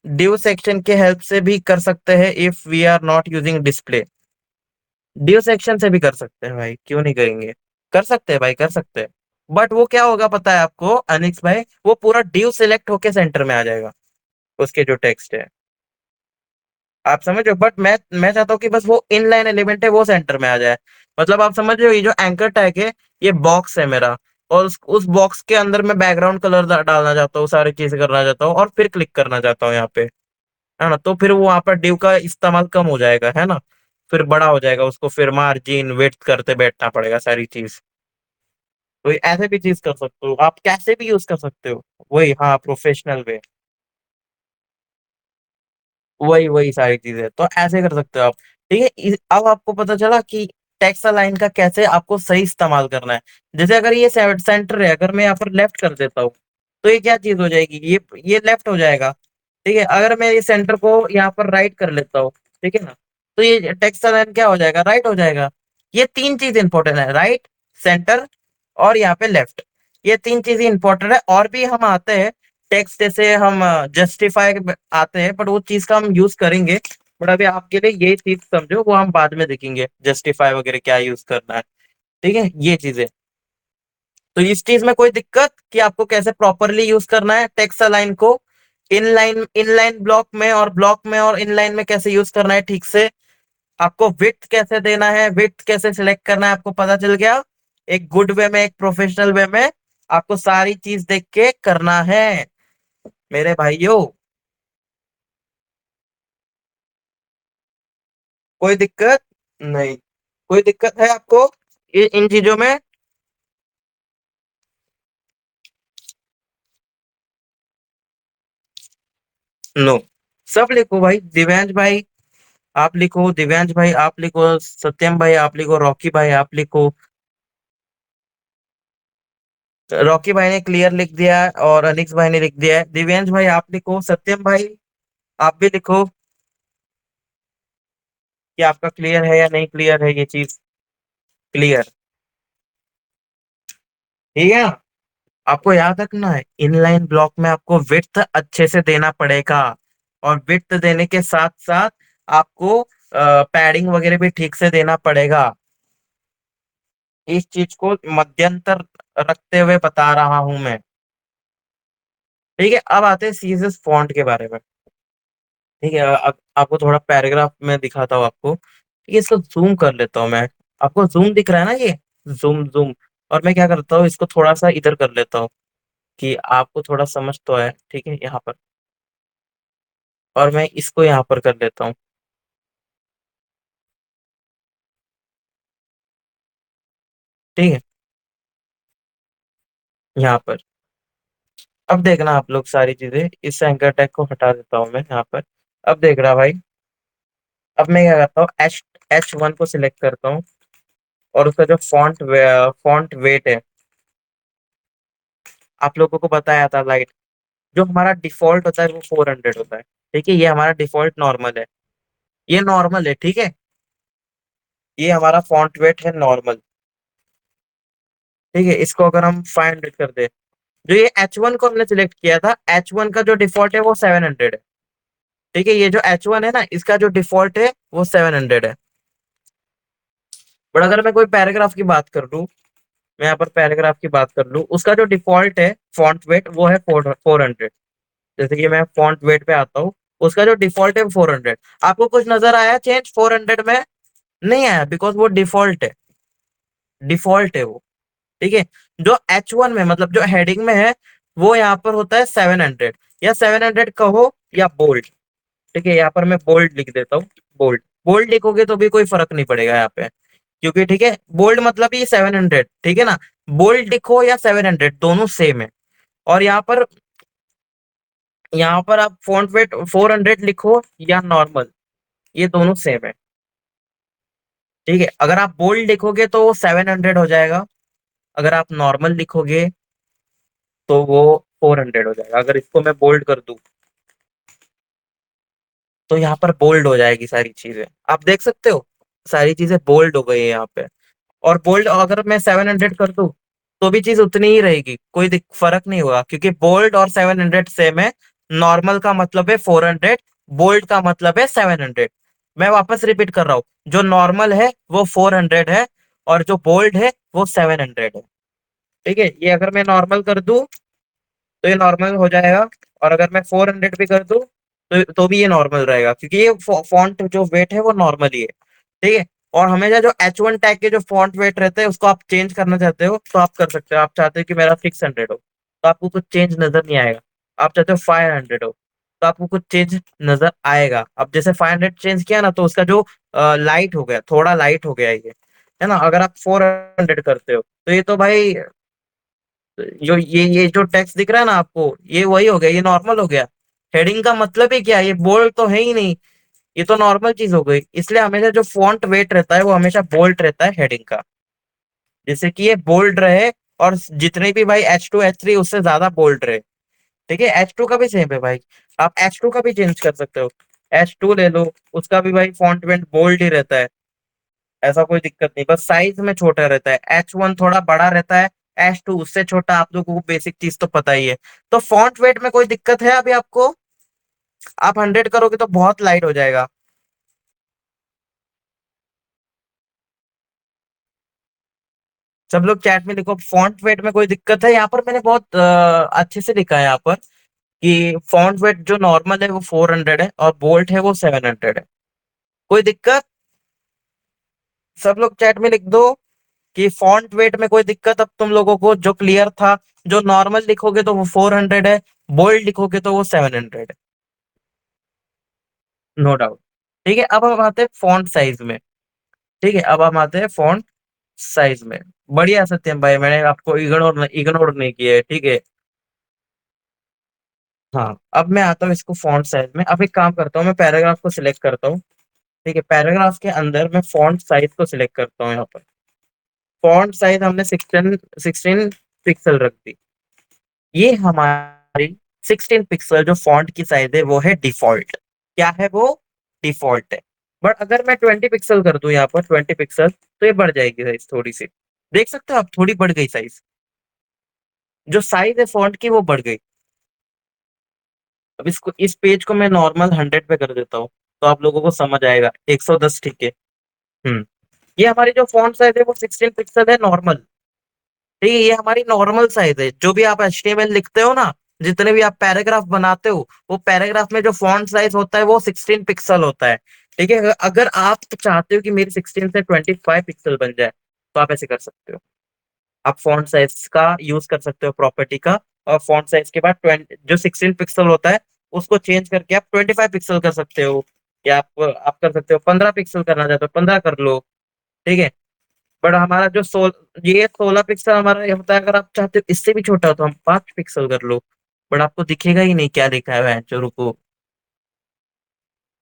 डिव सेक्शन के हेल्प से भी कर सकते हैं, if we are not using display. Div section से भी कर सकते हैं भाई, क्यों नहीं करेंगे? कर सकते हैं भाई, कर सकते हैं। बट वो क्या होगा पता है आपको अनिक्स भाई? वो पूरा ड्यू सिलेक्ट होके सेंटर में आ जाएगा, उसके जो टेक्स्ट है। आप समझ रहे हो? बट मैं चाहता हूँ कि बस वो इनलाइन एलिमेंट है वो सेंटर में आ जाए। मतलब आप समझ रहे हो, ये जो एंकर टैग है, ये बॉक्स है मेरा, और उस बॉक्स के अंदर मैं बैकग्राउंड कलर डालना चाहता हूँ, सारी चीजें करना चाहता हूँ, और फिर क्लिक करना चाहता हूँ यहाँ पे, है ना। तो फिर वो वहां पर ड्यू का इस्तेमाल कम हो जाएगा, है ना। फिर बड़ा हो जाएगा, उसको फिर मार्जिन वेट करते बैठना पड़ेगा सारी चीज। तो ऐसे भी चीज कर सकते हो आप, कैसे भी यूज कर सकते हो। वही, हाँ, प्रोफेशनल वे, वही वही सारी चीजें तो ऐसे कर सकते हो आप। ठीक है, अब आपको पता चला कि टेक्स्ट लाइन का कैसे आपको सही इस्तेमाल करना है। जैसे अगर ये सेंटर है, अगर मैं यहाँ पर लेफ्ट कर देता हूँ, तो ये क्या चीज हो जाएगी, ये लेफ्ट हो जाएगा। ठीक है, अगर मैं ये सेंटर को यहाँ पर राइट कर लेता हूँ, ठीक है ना, तो ये टेक्स्ट लाइन क्या हो जाएगा, राइट हो जाएगा। ये तीन चीज इंपॉर्टेंट है, राइट, सेंटर, और यहाँ पे लेफ्ट। ये तीन चीजें इंपॉर्टेंट है। और भी हम आते हैं टेक्स्ट, जैसे हम जस्टिफाई आते हैं, बट वो चीज का हम यूज करेंगे। बट अभी आपके लिए ये चीज समझो, वो हम बाद में देखेंगे, जस्टिफाई वगैरह क्या यूज करना है। ठीक है, ये चीजें। तो इस चीज में कोई दिक्कत कि आपको कैसे प्रॉपरली यूज करना है टेक्स्ट अलाइन को, इनलाइन ब्लॉक में और ब्लॉक में और इनलाइन में कैसे यूज करना है ठीक से, आपको विड्थ कैसे देना है, विड्थ कैसे सिलेक्ट करना है, आपको पता चल गया। एक गुड वे में, एक प्रोफेशनल वे में आपको सारी चीज देख के करना है, मेरे भाइयों। कोई दिक्कत नहीं। कोई दिक्कत है आपको इन चीजों में? नो। सब लिखो भाई, दिव्यांश भाई आप लिखो, दिव्यांश भाई आप लिखो, सत्यम भाई आप लिखो, रॉकी भाई आप लिखो। रॉकी भाई ने क्लियर लिख दिया है और अनिक्स भाई ने लिख दिया है। दिव्यांश भाई आप लिखो, सत्यम भाई आप भी लिखो कि आपका क्लियर है या नहीं क्लियर है ये चीज। क्लियर, ठीक है ना? आपको याद रखना है इनलाइन ब्लॉक में आपको विड्थ अच्छे से देना पड़ेगा, और विड्थ देने के साथ साथ आपको पैडिंग वगैरह भी ठीक से देना पड़ेगा। इस चीज को मध्यंतर रखते हुए बता रहा हूं मैं। ठीक है, अब आते हैं सीएसएस फॉन्ट के बारे में। ठीक है, अब आपको थोड़ा पैराग्राफ में दिखाता हूँ आपको। ठीक है, इसको जूम कर लेता हूँ मैं। आपको जूम दिख रहा है ना ये? Zoom zoom. और मैं क्या करता हूँ, इसको थोड़ा सा इधर कर लेता हूँ कि आपको थोड़ा समझ तो आए। ठीक है, यहाँ पर। और मैं इसको यहाँ पर कर लेता हूँ। ठीक है, यहाँ पर। अब देखना आप लोग सारी चीजें, इस एंकर टैग को हटा देता हूँ मैं यहाँ पर। अब देख रहा भाई। अब मैं क्या करता हूँ, H1 को सिलेक्ट करता हूँ, और उसका जो फॉन्ट वेट है, आप लोगों को बताया था लाइट, जो हमारा डिफॉल्ट होता है वो 400 होता है। ठीक है, ये हमारा डिफॉल्ट नॉर्मल है। ये नॉर्मल है, ठीक है। ये हमारा फॉन्ट वेट है नॉर्मल। ठीक है, इसको अगर हम 500 कर दे, जो ये H1 को हमने सिलेक्ट किया था, H1 का जो डिफॉल्ट है वो 700 है। ठीक है, ये जो H1 है ना, इसका जो डिफॉल्ट है वो 700 है। बट अगर मैं कोई पैराग्राफ की बात कर लूँ, मैं यहाँ पर पैराग्राफ की बात कर लूँ, उसका जो डिफॉल्ट है फॉन्ट वेट वो है 400। जैसे कि मैं फॉन्ट वेट पे आता हूँ, उसका जो डिफॉल्ट है वो 400। आपको कुछ नजर आया चेंज 400 में? नहीं आया, बिकॉज वो डिफॉल्ट है। डिफॉल्ट है वो। ठीक है, जो H1 में मतलब जो हेडिंग में है, वो यहाँ पर होता है 700, या 700 कहो या बोल्ड। ठीक है, यहाँ पर मैं बोल्ड लिख देता हूँ। बोल्ड, बोल्ड लिखोगे तो भी कोई फर्क नहीं पड़ेगा यहाँ पे, क्योंकि ठीक है, बोल्ड मतलब ये 700, ठीक है ना? बोल्ड लिखो या 700 दोनों सेम है। और यहाँ पर आप फॉन्ट वेट 400 लिखो या नॉर्मल, ये दोनों सेम है। ठीक है, अगर आप बोल्ड लिखोगे तो वो 700 हो जाएगा, अगर आप नॉर्मल लिखोगे तो वो 400 हो जाएगा। अगर इसको मैं बोल्ड कर दूं, तो यहाँ पर बोल्ड हो जाएगी सारी चीजें, आप देख सकते हो। सारी चीजें बोल्ड हो गई है यहाँ पे। और बोल्ड अगर मैं 700 कर दूं, तो भी चीज उतनी ही रहेगी, कोई फर्क नहीं होगा, क्योंकि बोल्ड और 700 सेम है। नॉर्मल का मतलब है 400, बोल्ड का मतलब है 700। मैं वापस रिपीट कर रहा हूँ, जो नॉर्मल है वो 400 है, और जो बोल्ड है वो 700 है। ठीक है, ये अगर मैं नॉर्मल कर दूं तो ये नॉर्मल हो जाएगा, और अगर मैं 400 भी कर दूं तो भी ये नॉर्मल रहेगा, क्योंकि ये फॉन्ट जो वेट है वो नॉर्मल ही है। ठीक है, और हमेशा जो H1 टैग के जो फॉन्ट वेट रहते हैं उसको आप चेंज करना चाहते हो तो आप कर सकते हो। आप चाहते हो कि मेरा 600 हो, तो आपको कुछ चेंज नजर नहीं आएगा। आप चाहते हो 500 हो, तो आपको कुछ चेंज नजर आएगा। अब जैसे 500 चेंज किया ना, तो उसका जो लाइट हो गया, थोड़ा लाइट हो गया ये, है ना? अगर आप 400 करते हो, तो ये तो भाई, जो ये जो टेक्स्ट दिख रहा है ना आपको, ये वही हो गया, ये नॉर्मल हो गया। हेडिंग का मतलब ही क्या है, ये बोल्ड तो है ही नहीं, ये तो नॉर्मल चीज हो गई। इसलिए हमेशा जो फॉन्ट वेट रहता है वो हमेशा बोल्ड रहता है हेडिंग का, जैसे कि ये बोल्ड रहे। और जितने भी भाई H2 H3 उससे ज्यादा बोल्ड रहे। ठीक है, H2 का भी सेम है भाई, आप H2 का भी चेंज कर सकते हो। H2 ले लो, उसका भी भाई फॉन्ट वेट बोल्ड ही रहता है। ऐसा कोई दिक्कत नहीं, बस साइज में छोटा रहता है। H1 थोड़ा बड़ा रहता है, H2 उससे छोटा। आप लोगों को बेसिक चीज तो पता ही है। तो फॉन्ट वेट में कोई दिक्कत है अभी आपको? आप 100 करोगे तो बहुत लाइट हो जाएगा। सब लोग चैट में लिखो, फॉन्ट वेट में कोई दिक्कत है? यहाँ पर मैंने बहुत अच्छे से लिखा है यहाँ पर कि फॉन्ट वेट जो नॉर्मल है वो 400 है, और बोल्ट है वो 700 है। कोई दिक्कत? सब लोग चैट में लिख दो कि फॉन्ट वेट में कोई दिक्कत अब तुम लोगों को, जो क्लियर था। जो नॉर्मल लिखोगे तो वो 400 है, बोल्ड लिखोगे तो वो 700 है। No doubt. ठीक है, अब हम आते हैं फॉन्ट साइज में। ठीक है, अब हम आते हैं फॉन्ट साइज में। बढ़िया सत्यम भाई, मैंने आपको इग्नोर नहीं किया है, ठीक है। हाँ, अब मैं आता हूँ इसको फॉन्ट साइज में। अब एक काम करता हूँ, मैं पैराग्राफ को सिलेक्ट करता हूँ। ठीक है, पैराग्राफ के अंदर मैं फॉन्ट साइज को सिलेक्ट करता हूँ यहाँ पर। फॉन्ट साइज हमने 16 पिक्सल रख दी। ये हमारी 16 पिक्सल जो फॉन्ट की साइज है वो है डिफॉल्ट। क्या है वो? डिफॉल्ट है। बट अगर मैं 20 पिक्सल कर दूं यहाँ पर, 20 पिक्सल, तो ये बढ़ जाएगी साइज थोड़ी सी। देख सकते हो आप, थोड़ी बढ़ गई साइज। जो साइज है फॉन्ट की वो बढ़ गई। अब इसको, इस पेज को मैं नॉर्मल 100 पे कर देता हूँ, तो आप लोगों को समझ आएगा। 110, ठीक है। हम्म। ये हमारी जो फॉन्ट साइज है वो 16 पिक्सल है, नॉर्मल। ठीक है, ये हमारी नॉर्मल साइज है। जो भी आप HTML लिखते हो ना, जितने भी आप पैराग्राफ बनाते हो, वो पैराग्राफ में जो फॉन्ट साइज होता है वो 16 पिक्सल होता है। ठीक है, अगर आप चाहते हो कि मेरी 16 से 25 पिक्सल बन जाए, तो आप ऐसे कर सकते हो। आप फॉन्ट साइज का यूज कर सकते हो, प्रॉपर्टी का। और फॉन्ट साइज के बाद 20, जो 16 पिक्सल होता है, उसको चेंज करके आप 25 पिक्सल कर सकते हो। या आप कर सकते हो 15 पिक्सल करना चाहते हो, 15 कर लो। ठीक है। बट हमारा जो ये 16 पिक्सल हमारा ये होता है। अगर आप चाहते हो इससे भी छोटा हो, तो हम 5 पिक्सल कर लो। बट आपको दिखेगा ही नहीं क्या लिखा है वह, जो रुको।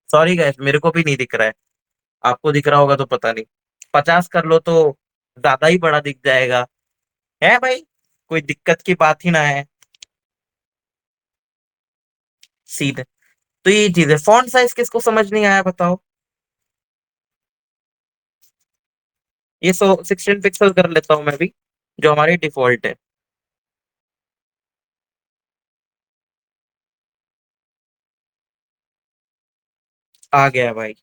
सॉरी गाइस, मेरे को भी नहीं दिख रहा है। आपको दिख रहा होगा तो पता नहीं। 50 कर लो तो ज्यादा ही बड़ा दिख जाएगा। है भाई, कोई दिक्कत की बात ही ना है। सीधे। तो ये चीज है, फॉन्ट साइज किसको समझ नहीं आया बताओ। ये 16 पिक्सल कर लेता हूँ मैं भी, जो हमारी डिफॉल्ट है। आ गया भाई।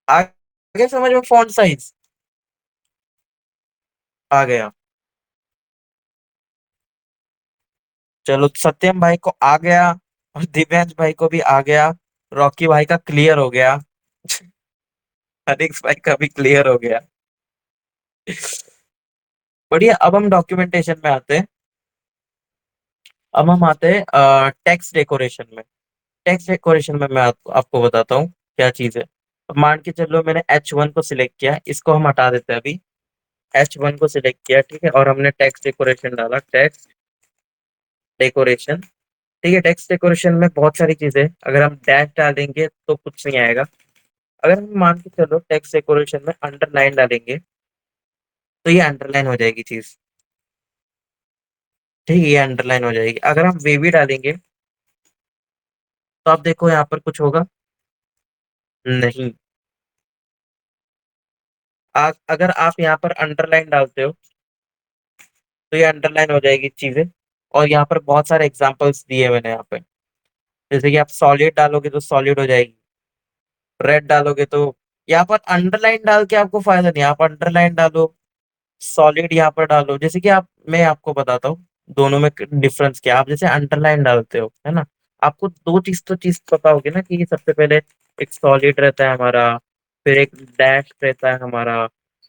आ गया समझ में फॉन्ट साइज। आ गया। चलो, सत्यम भाई को आ गया, और दिव्यांश भाई को भी आ गया। रॉकी भाई का क्लियर हो गया। अनिक्स भाई का भी क्लियर हो गया। बढ़िया, अब हम डॉक्यूमेंटेशन में आते हैं। अब हम आते हैं टेक्स्ट डेकोरेशन में। टेक्स्ट डेकोरेशन में मैं आपको बताता हूँ क्या चीज है। अब मान के चलो, मैंने H1 को सिलेक्ट किया, इसको हम हटा देते हैं अभी। H1 को सिलेक्ट किया, ठीक है, और हमने टेक्स्ट डेकोरेशन डाला, टेक्स्ट डेकोरेशन। ठीक है, टेक्स्ट डेकोरेशन में बहुत सारी चीजें हैं। अगर हम डैश डालेंगे तो कुछ नहीं आएगा। अगर हम मान के चलो टेक्स्ट डेकोरेशन में अंडरलाइन डालेंगे, तो ये अंडरलाइन हो जाएगी चीज। ठीक है, ये अंडरलाइन हो जाएगी। अगर हम वेवी डालेंगे, तो आप देखो यहाँ पर कुछ होगा। नहीं। अगर आप यहाँ पर अंडरलाइन डालते हो, तो ये अंडरलाइन हो जाएगी चीजें। और यहाँ पर बहुत सारे एग्जांपल्स दिए मैंने यहाँ पे। जैसे कि आप सॉलिड डालोगे तो सॉलिड हो जाएगी। रेड डालोगे तो, यहाँ पर अंडरलाइन डाल के आपको फायदा नहीं। आप अंडरलाइन डालो, सॉलिड यहाँ पर डालो। जैसे कि मैं आपको बताता हूँ दोनों में डिफरेंस क्या है। आप जैसे अंडरलाइन डालते हो, है ना, आपको दो चीज तो चीज पता होगी ना, कि सबसे पहले एक सॉलिड रहता है हमारा, फिर एक डैश रहता है हमारा,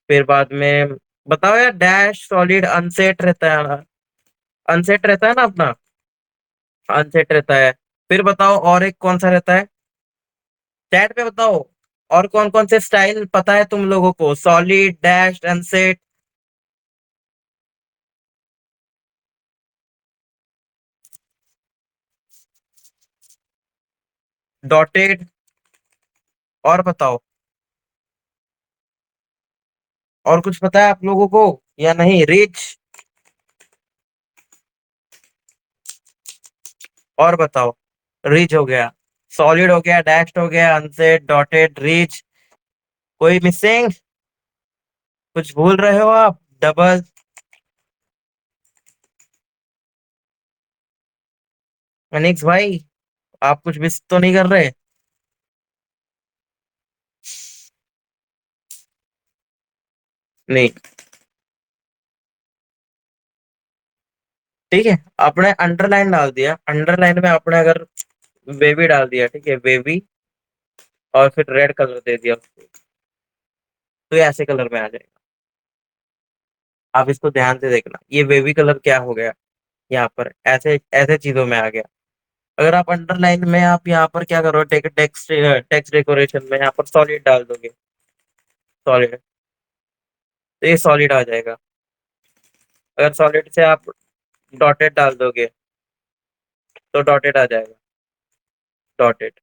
फिर बाद में, बताओ यार, डैश सॉलिड अनसेट रहता है। अनसेट रहता है ना अपना, अनसेट रहता है। फिर बताओ और एक कौन सा रहता है, चैट पे बताओ। और कौन कौन से स्टाइल पता है तुम लोगों को? Solid, dash, unset, dotted. और बताओ, और कुछ पता है आप लोगों को या नहीं? रिच। और बताओ। रिच हो गया, सॉलिड हो गया, डैश्ड हो गया, अनसेट, डॉटेड, रिच। कोई मिसिंग? कुछ भूल रहे हो आप? डबल? अनिक्स भाई, आप कुछ मिस तो नहीं कर रहे? नहीं। ठीक है, आपने अंडरलाइन डाल दिया, अंडरलाइन में आपने अगर वेवी डाल दिया, ठीक है, वेवी, और फिर रेड कलर दे दिया उसको, तो ये ऐसे कलर में आ जाएगा। आप इसको ध्यान से देखना, ये वेवी कलर क्या हो गया, यहाँ पर ऐसे ऐसे चीजों में आ गया। अगर आप अंडरलाइन में आप यहाँ पर क्या करो, टेक्स्ट टेक्स्ट डेकोरेशन में यहाँ पर सॉलिड डाल दोगे, सॉलिड, तो ये सॉलिड आ जाएगा। अगर सॉलिड से आप डॉटेड डाल दोगे तो डॉटेड आ जाएगा, डॉटेड।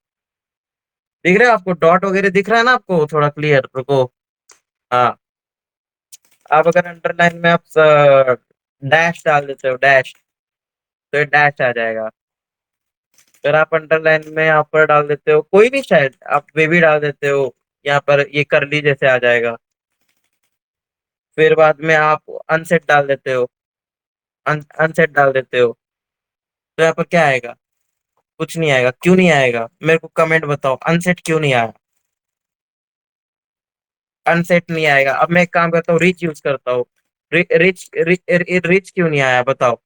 दिख रहा है आपको, डॉट वगैरह दिख रहा है ना आपको, थोड़ा क्लियर रुको। हाँ, आप अगर अंडरलाइन में आप डैश डाल देते हो, डैश, तो ये डैश आ जाएगा। फिर आप अंडरलाइन में यहाँ पर डाल देते हो कोई भी, शायद आप बेबी डाल देते हो, यहाँ पर ये करली जैसे आ जाएगा। फिर बाद में आप अनसेट डाल देते हो, अनसेट डाल देते हो, तो यहाँ पर क्या आएगा? कुछ नहीं आएगा। क्यों नहीं आएगा, मेरे को कमेंट बताओ, अनसेट क्यों नहीं आया? अनसेट नहीं आएगा। अब मैं एक काम करता हूँ, रिच यूज करता हूँ। रिच रिच रिच क्यों नहीं आया बताओ?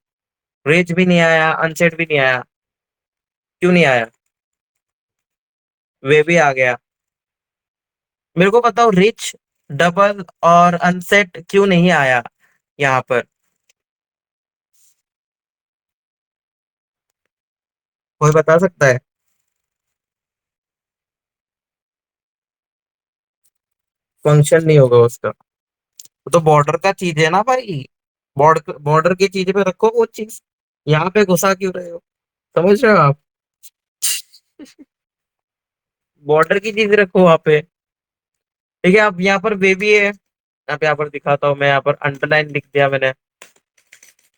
रिच भी नहीं आया, अनसेट भी नहीं आया। क्यों नहीं आया? वे भी आ गया। मेरे को बताओ, रिच, डबल और अनसेट क्यों नहीं आया यहाँ पर? कोई बता सकता है? फंक्शन नहीं होगा उसका। वो तो बॉर्डर का चीज है ना भाई। बॉर्डर बॉर्डर की चीज पे रखो वो चीज, यहाँ पे घुसा क्यों रहे हो? समझ रहे हो आप? बॉर्डर की चीज रखो वहां पे। ठीक है, अब यहाँ पर बेबी है, अब यहाँ पर दिखाता हूँ मैं, यहाँ पर अंडरलाइन लिख दिया मैंने।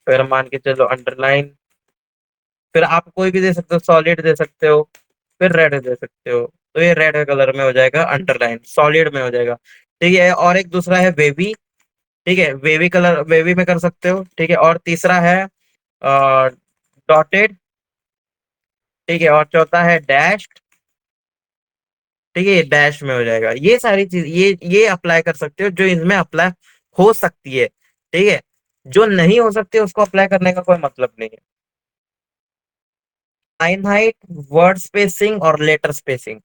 फिर मान के चलो अंडरलाइन। फिर आप कोई भी दे सकते हो, सॉलिड दे सकते हो, फिर रेड दे सकते हो। तो ये रेड कलर में हो जाएगा, अंडरलाइन सॉलिड में हो जाएगा। ठीक है, और एक दूसरा है वेवी। ठीक है, वेवी कलर, वेवी में कर सकते हो। ठीक है, और तीसरा है डॉटेड। ठीक है, और चौथा है डैश। ठीक है, ये डैश में हो जाएगा। ये सारी चीज ये अप्लाई कर सकते हो, जो इनमें अप्लाई हो सकती है। ठीक है, जो नहीं हो सकती उसको अप्लाई करने का कोई मतलब नहीं है। लाइन हाइट, वर्ड स्पेसिंग और लेटर स्पेसिंग।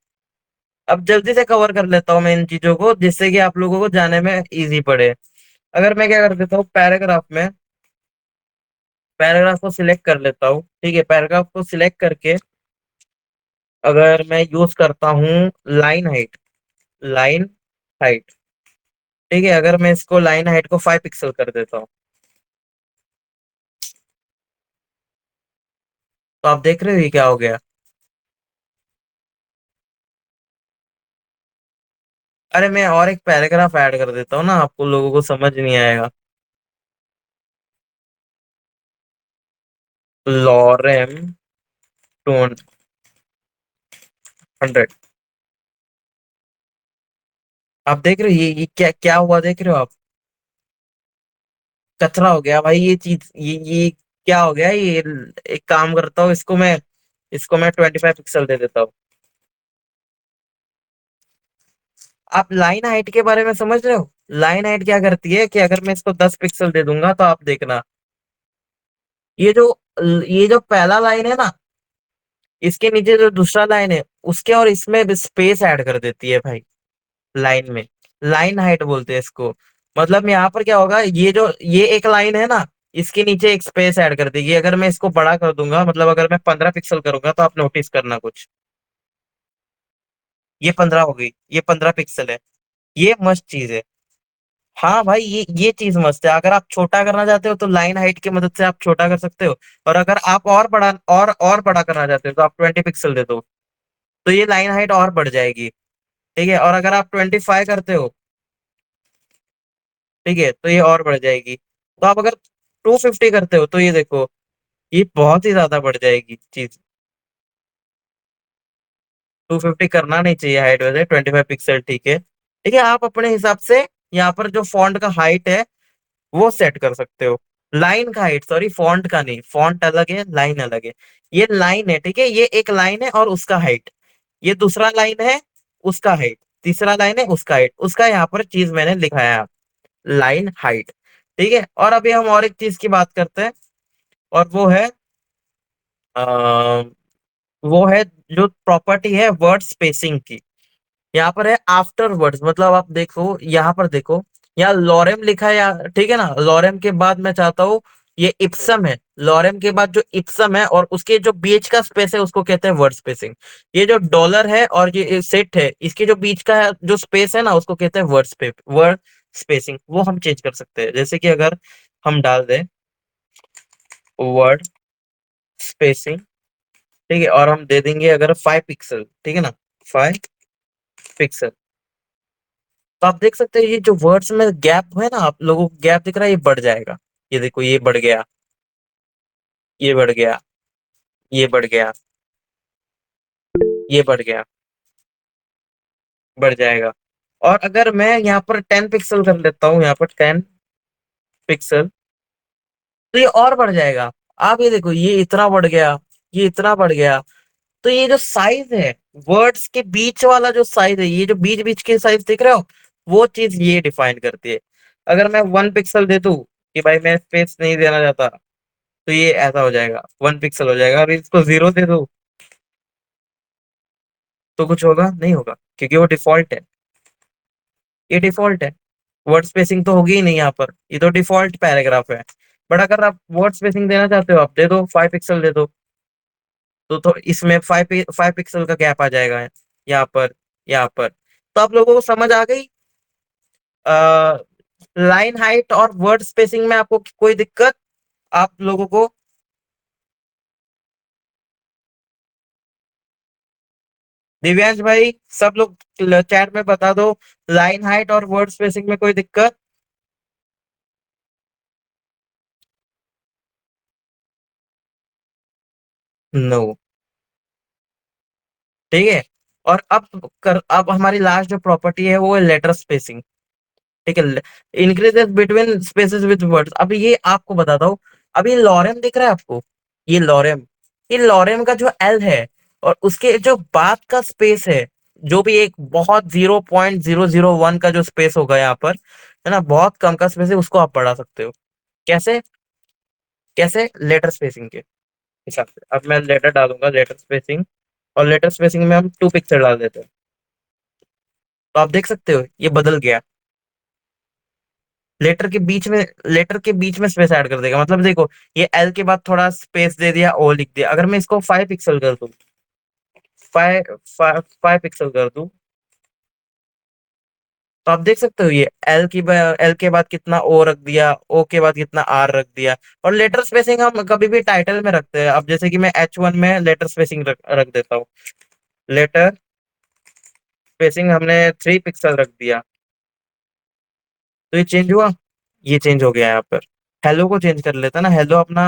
अब जल्दी से कवर कर लेता हूँ मैं इन चीजों को, जिससे कि आप लोगों को जाने में इजी पड़े। अगर मैं क्या कर देता हूँ, पैराग्राफ में, पैराग्राफ को सिलेक्ट कर लेता हूँ। ठीक है, पैराग्राफ को सिलेक्ट करके अगर मैं यूज करता हूँ लाइन हाइट, लाइन हाइट। ठीक है, अगर मैं इसको लाइन हाइट को 5 पिक्सल कर देता हूँ, तो आप देख रहे हो ये क्या हो गया। अरे मैं और एक पैराग्राफ ऐड कर देता हूँ ना, आपको लोगों को समझ नहीं आएगा। लॉरेम 200। आप देख रहे हो ये क्या क्या हुआ, देख रहे हो आप? कचरा हो गया भाई ये चीज, ये क्या हो गया ये? एक काम करता हूँ, इसको मैं 25 पिक्सल दे देता हूँ। आप लाइन हाइट के बारे में समझ रहे हो? लाइन हाइट क्या करती है कि अगर मैं इसको 10 पिक्सल दे दूंगा, तो आप देखना, ये जो ये जो पहला लाइन है ना, इसके नीचे जो दूसरा लाइन है, उसके और इसमें स्पेस ऐड कर देती है भाई, लाइन में। लाइन हाइट बोलते हैं इसको। मतलब यहाँ पर क्या होगा, ये एक लाइन है ना, इसके नीचे एक स्पेस ऐड कर देगी। अगर मैं इसको बड़ा कर दूंगा, मतलब अगर मैं 15 पिक्सल करूंगा, तो आप नोटिस करना कुछ, ये 15 हो गई, ये 15 पिक्सल है। ये मस्त चीज है। हाँ भाई, ये चीज मस्त है। अगर आप छोटा करना चाहते हो, तो लाइन हाइट की मदद से आप छोटा कर सकते हो। और अगर आप और बड़ा करना चाहते हो, तो आप 20 पिक्सल दे दो, तो ये लाइन हाइट और बढ़ जाएगी। ठीक है, और अगर आप 25 करते हो, ठीक है, तो ये और बढ़ जाएगी। तो आप अगर 250 करते हो, तो ये देखो, ये बहुत ही ज्यादा बढ़ जाएगी चीज। 250 करना नहीं चाहिए हाइट, वैसे 25 पिक्सल ठीक है। ठीक है, आप अपने हिसाब से यहाँ पर जो फॉन्ट का हाइट है, वो सेट कर सकते हो। लाइन का हाइट, सॉरी, फॉन्ट का नहीं, फॉन्ट अलग है, लाइन अलग है। ये लाइन है, ठीक है, ये एक लाइन है और उसका हाइट। ये दूसरा लाइन है, उसका हाइट। तीसरा लाइन है, उसका हाइट। उसका यहाँ पर चीज मैंने लिखाया है, लाइन हाइट। ठीक है, और अभी हम और एक चीज की बात करते हैं, और आ, वो है जो प्रॉपर्टी है वर्ड स्पेसिंग की। यहाँ पर है आफ्टर वर्ड्स, मतलब आप देखो, यहाँ पर देखो, यहाँ लॉरेम लिखा है, ठीक है ना, लॉरेम के बाद मैं चाहता हूँ ये इप्सम है, लॉरेम के बाद जो इप्सम है और उसके जो बीच का स्पेस है उसको कहते हैं वर्ड स्पेसिंग। ये जो डॉलर है और ये सेट है, इसके जो बीच का जो स्पेस है ना उसको कहते हैं वर्ड स्पेसिंग। वो हम चेंज कर सकते हैं, जैसे कि अगर हम डाल दें वर्ड स्पेसिंग, ठीक है, और हम दे देंगे अगर 5 पिक्सल, ठीक है ना, 5 पिक्सल, तो आप देख सकते हैं ये जो वर्ड्स में गैप है ना, आप लोगों को गैप दिख रहा है, ये बढ़ जाएगा। ये देखो, ये बढ़ गया, ये बढ़ गया, ये बढ़ गया, ये बढ़ गया, बढ़ जाएगा। और अगर मैं यहाँ पर 10 पिक्सल कर लेता हूँ, यहाँ पर 10 पिक्सल, तो ये और बढ़ जाएगा। आप ये देखो, ये इतना बढ़ गया, ये इतना बढ़ गया। तो ये जो साइज है, वर्ड्स के बीच वाला जो साइज है, ये जो बीच बीच के साइज दिख रहे हो, वो चीज ये डिफाइन करती है। अगर मैं 1 पिक्सल दे दूं कि भाई मैं स्पेस नहीं देना चाहता, तो ये ऐसा हो जाएगा, 1 पिक्सल हो जाएगा। और इसको 0 दे दो तो कुछ होगा नहीं, होगा, क्योंकि वो डिफॉल्ट है। ये डिफॉल्ट है, वर्ड स्पेसिंग तो होगी ही नहीं यहाँ पर, ये तो डिफॉल्ट पैराग्राफ है। बट अगर आप वर्ड स्पेसिंग देना चाहते हो, आप दे दो, 5 पिक्सल दे दो, तो इसमें 5 पिक्सल का गैप आ जाएगा यहाँ पर, यहाँ पर। तो आप लोगों को समझ आ गई लाइन हाइट और वर्ड स्पेसिंग में आपको कोई दिक्कत आप लोगों को? दिव्यांश भाई, सब लोग चैट में बता दो, लाइन हाइट और वर्ड स्पेसिंग में कोई दिक्कत? नो। ठीक है। और अब हमारी लास्ट जो प्रॉपर्टी है वो है लेटर स्पेसिंग। ठीक है, increases between spaces with words. अभी ये आपको बताता हूँ, अभी लॉरेम दिख रहा है आपको, ये लॉरेम, ये लॉरेम का जो एल है और उसके जो बाद का स्पेस है, जो भी एक बहुत 0.001 का जो स्पेस होगा यहाँ पर, है ना, बहुत कम का स्पेस है, उसको आप बढ़ा सकते हो। कैसे? कैसे? लेटर स्पेसिंग के हिसाब से। अब मैं लेटर डालूंगा, लेटर स्पेसिंग, और लेटर स्पेसिंग में हम 2 पिक्सल डाल देते हैं, तो आप देख सकते हो ये बदल गया। लेटर के बीच में स्पेस ऐड कर देगा, मतलब देखो, ये एल के बाद थोड़ा स्पेस दे दिया, ओ लिख दिया। अगर मैं इसको 5 पिक्सल कर दूं, 5 पिक्सल कर दूं, तो आप देख सकते हो ये एल के बाद कितना ओ रख दिया, ओ के बाद कितना आर रख दिया। और लेटर स्पेसिंग हम कभी भी टाइटल में रखते हैं। अब जैसे कि मैं H1 में लेटर स्पेसिंग रख देता हूँ, लेटर स्पेसिंग हमने 3 पिक्सल रख दिया, तो ये चेंज हुआ, ये चेंज हो गया यहाँ पर। हेलो को चेंज कर लेता ना, हेलो अपना,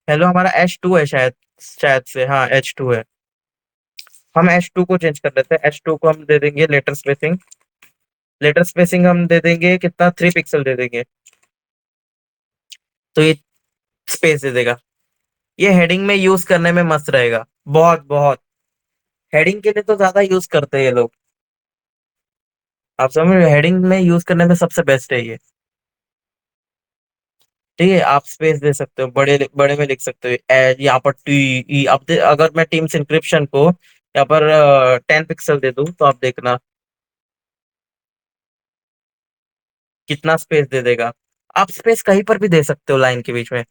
हेलो हमारा H2 है शायद, शायद से, हाँ H2 है। हम H2 को चेंज कर लेते हैं, H2 को हम दे देंगे लेटर स्पेसिंग। लेटर स्पेसिंग हम दे देंगे कितना, 3 पिक्सल दे देंगे, तो ये स्पेस दे देगा। ये हेडिंग में यूज करने में मस्त रहेगा, बहुत बहुत। हेडिंग के लिए तो ज्यादा यूज करते हैं ये लोग, आप समझ रहे हो, हेडिंग में यूज करने में सबसे बेस्ट है ये। ठीक है, आप स्पेस दे सकते हो, बड़े बड़े में लिख सकते हो, यहाँ पर टी ई। अगर मैं टीम्स इंक्रिप्शन को यहाँ पर 10 पिक्सल दे दूं, तो आप देखना कितना स्पेस दे देगा। आप स्पेस कहीं पर भी दे सकते हो लाइन के बीच में,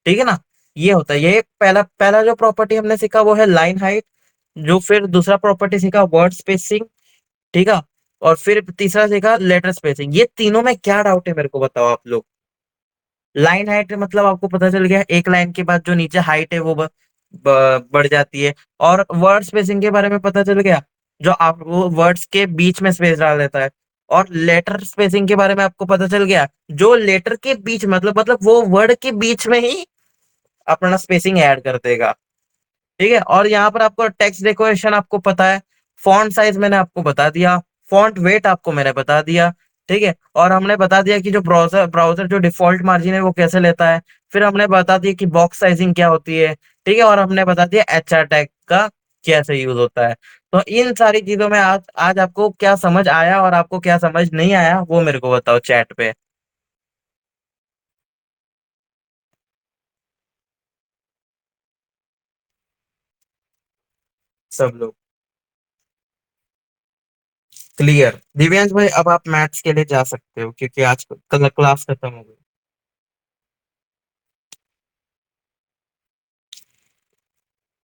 ठीक है ना। ये होता है, ये पहला पहला जो प्रॉपर्टी हमने सीखा वो है लाइन हाइट। जो फिर दूसरा प्रॉपर्टी सीखा वर्ड स्पेसिंग, ठीक है। और फिर तीसरा सीखा लेटर स्पेसिंग। ये तीनों में क्या डाउट है मेरे को बताओ आप लोग? लाइन हाइट मतलब आपको पता चल गया, एक लाइन के बाद जो नीचे हाइट है वो बढ़ जाती है। और वर्ड स्पेसिंग के बारे में पता चल गया, जो आप वो वर्ड्स के बीच में स्पेस डाल देता है। और लेटर स्पेसिंग के बारे में आपको पता चल गया, जो लेटर के बीच, मतलब वो वर्ड के बीच में ही अपना स्पेसिंग ऐड कर देगा। ठीक है, और यहाँ पर आपको टेक्स्ट डेकोरेशन आपको पता है, फॉन्ट साइज मैंने आपको बता दिया, फॉन्ट वेट आपको मैंने बता दिया। ठीक है, और हमने बता दिया कि जो ब्राउजर ब्राउजर जो डिफॉल्ट मार्जिन है वो कैसे लेता है। फिर हमने बता दिया कि बॉक्स साइजिंग क्या होती है। ठीक है, और हमने बता दिया HR टैग का कैसे यूज होता है। तो इन सारी चीजों में आज आज आपको क्या समझ आया और आपको क्या समझ नहीं आया, वो मेरे को बताओ चैट पे, सब लोग। क्लियर दिव्यांश भाई, अब आप मैथ्स के लिए जा सकते हो, क्योंकि आज कल क्लास खत्म हो गई।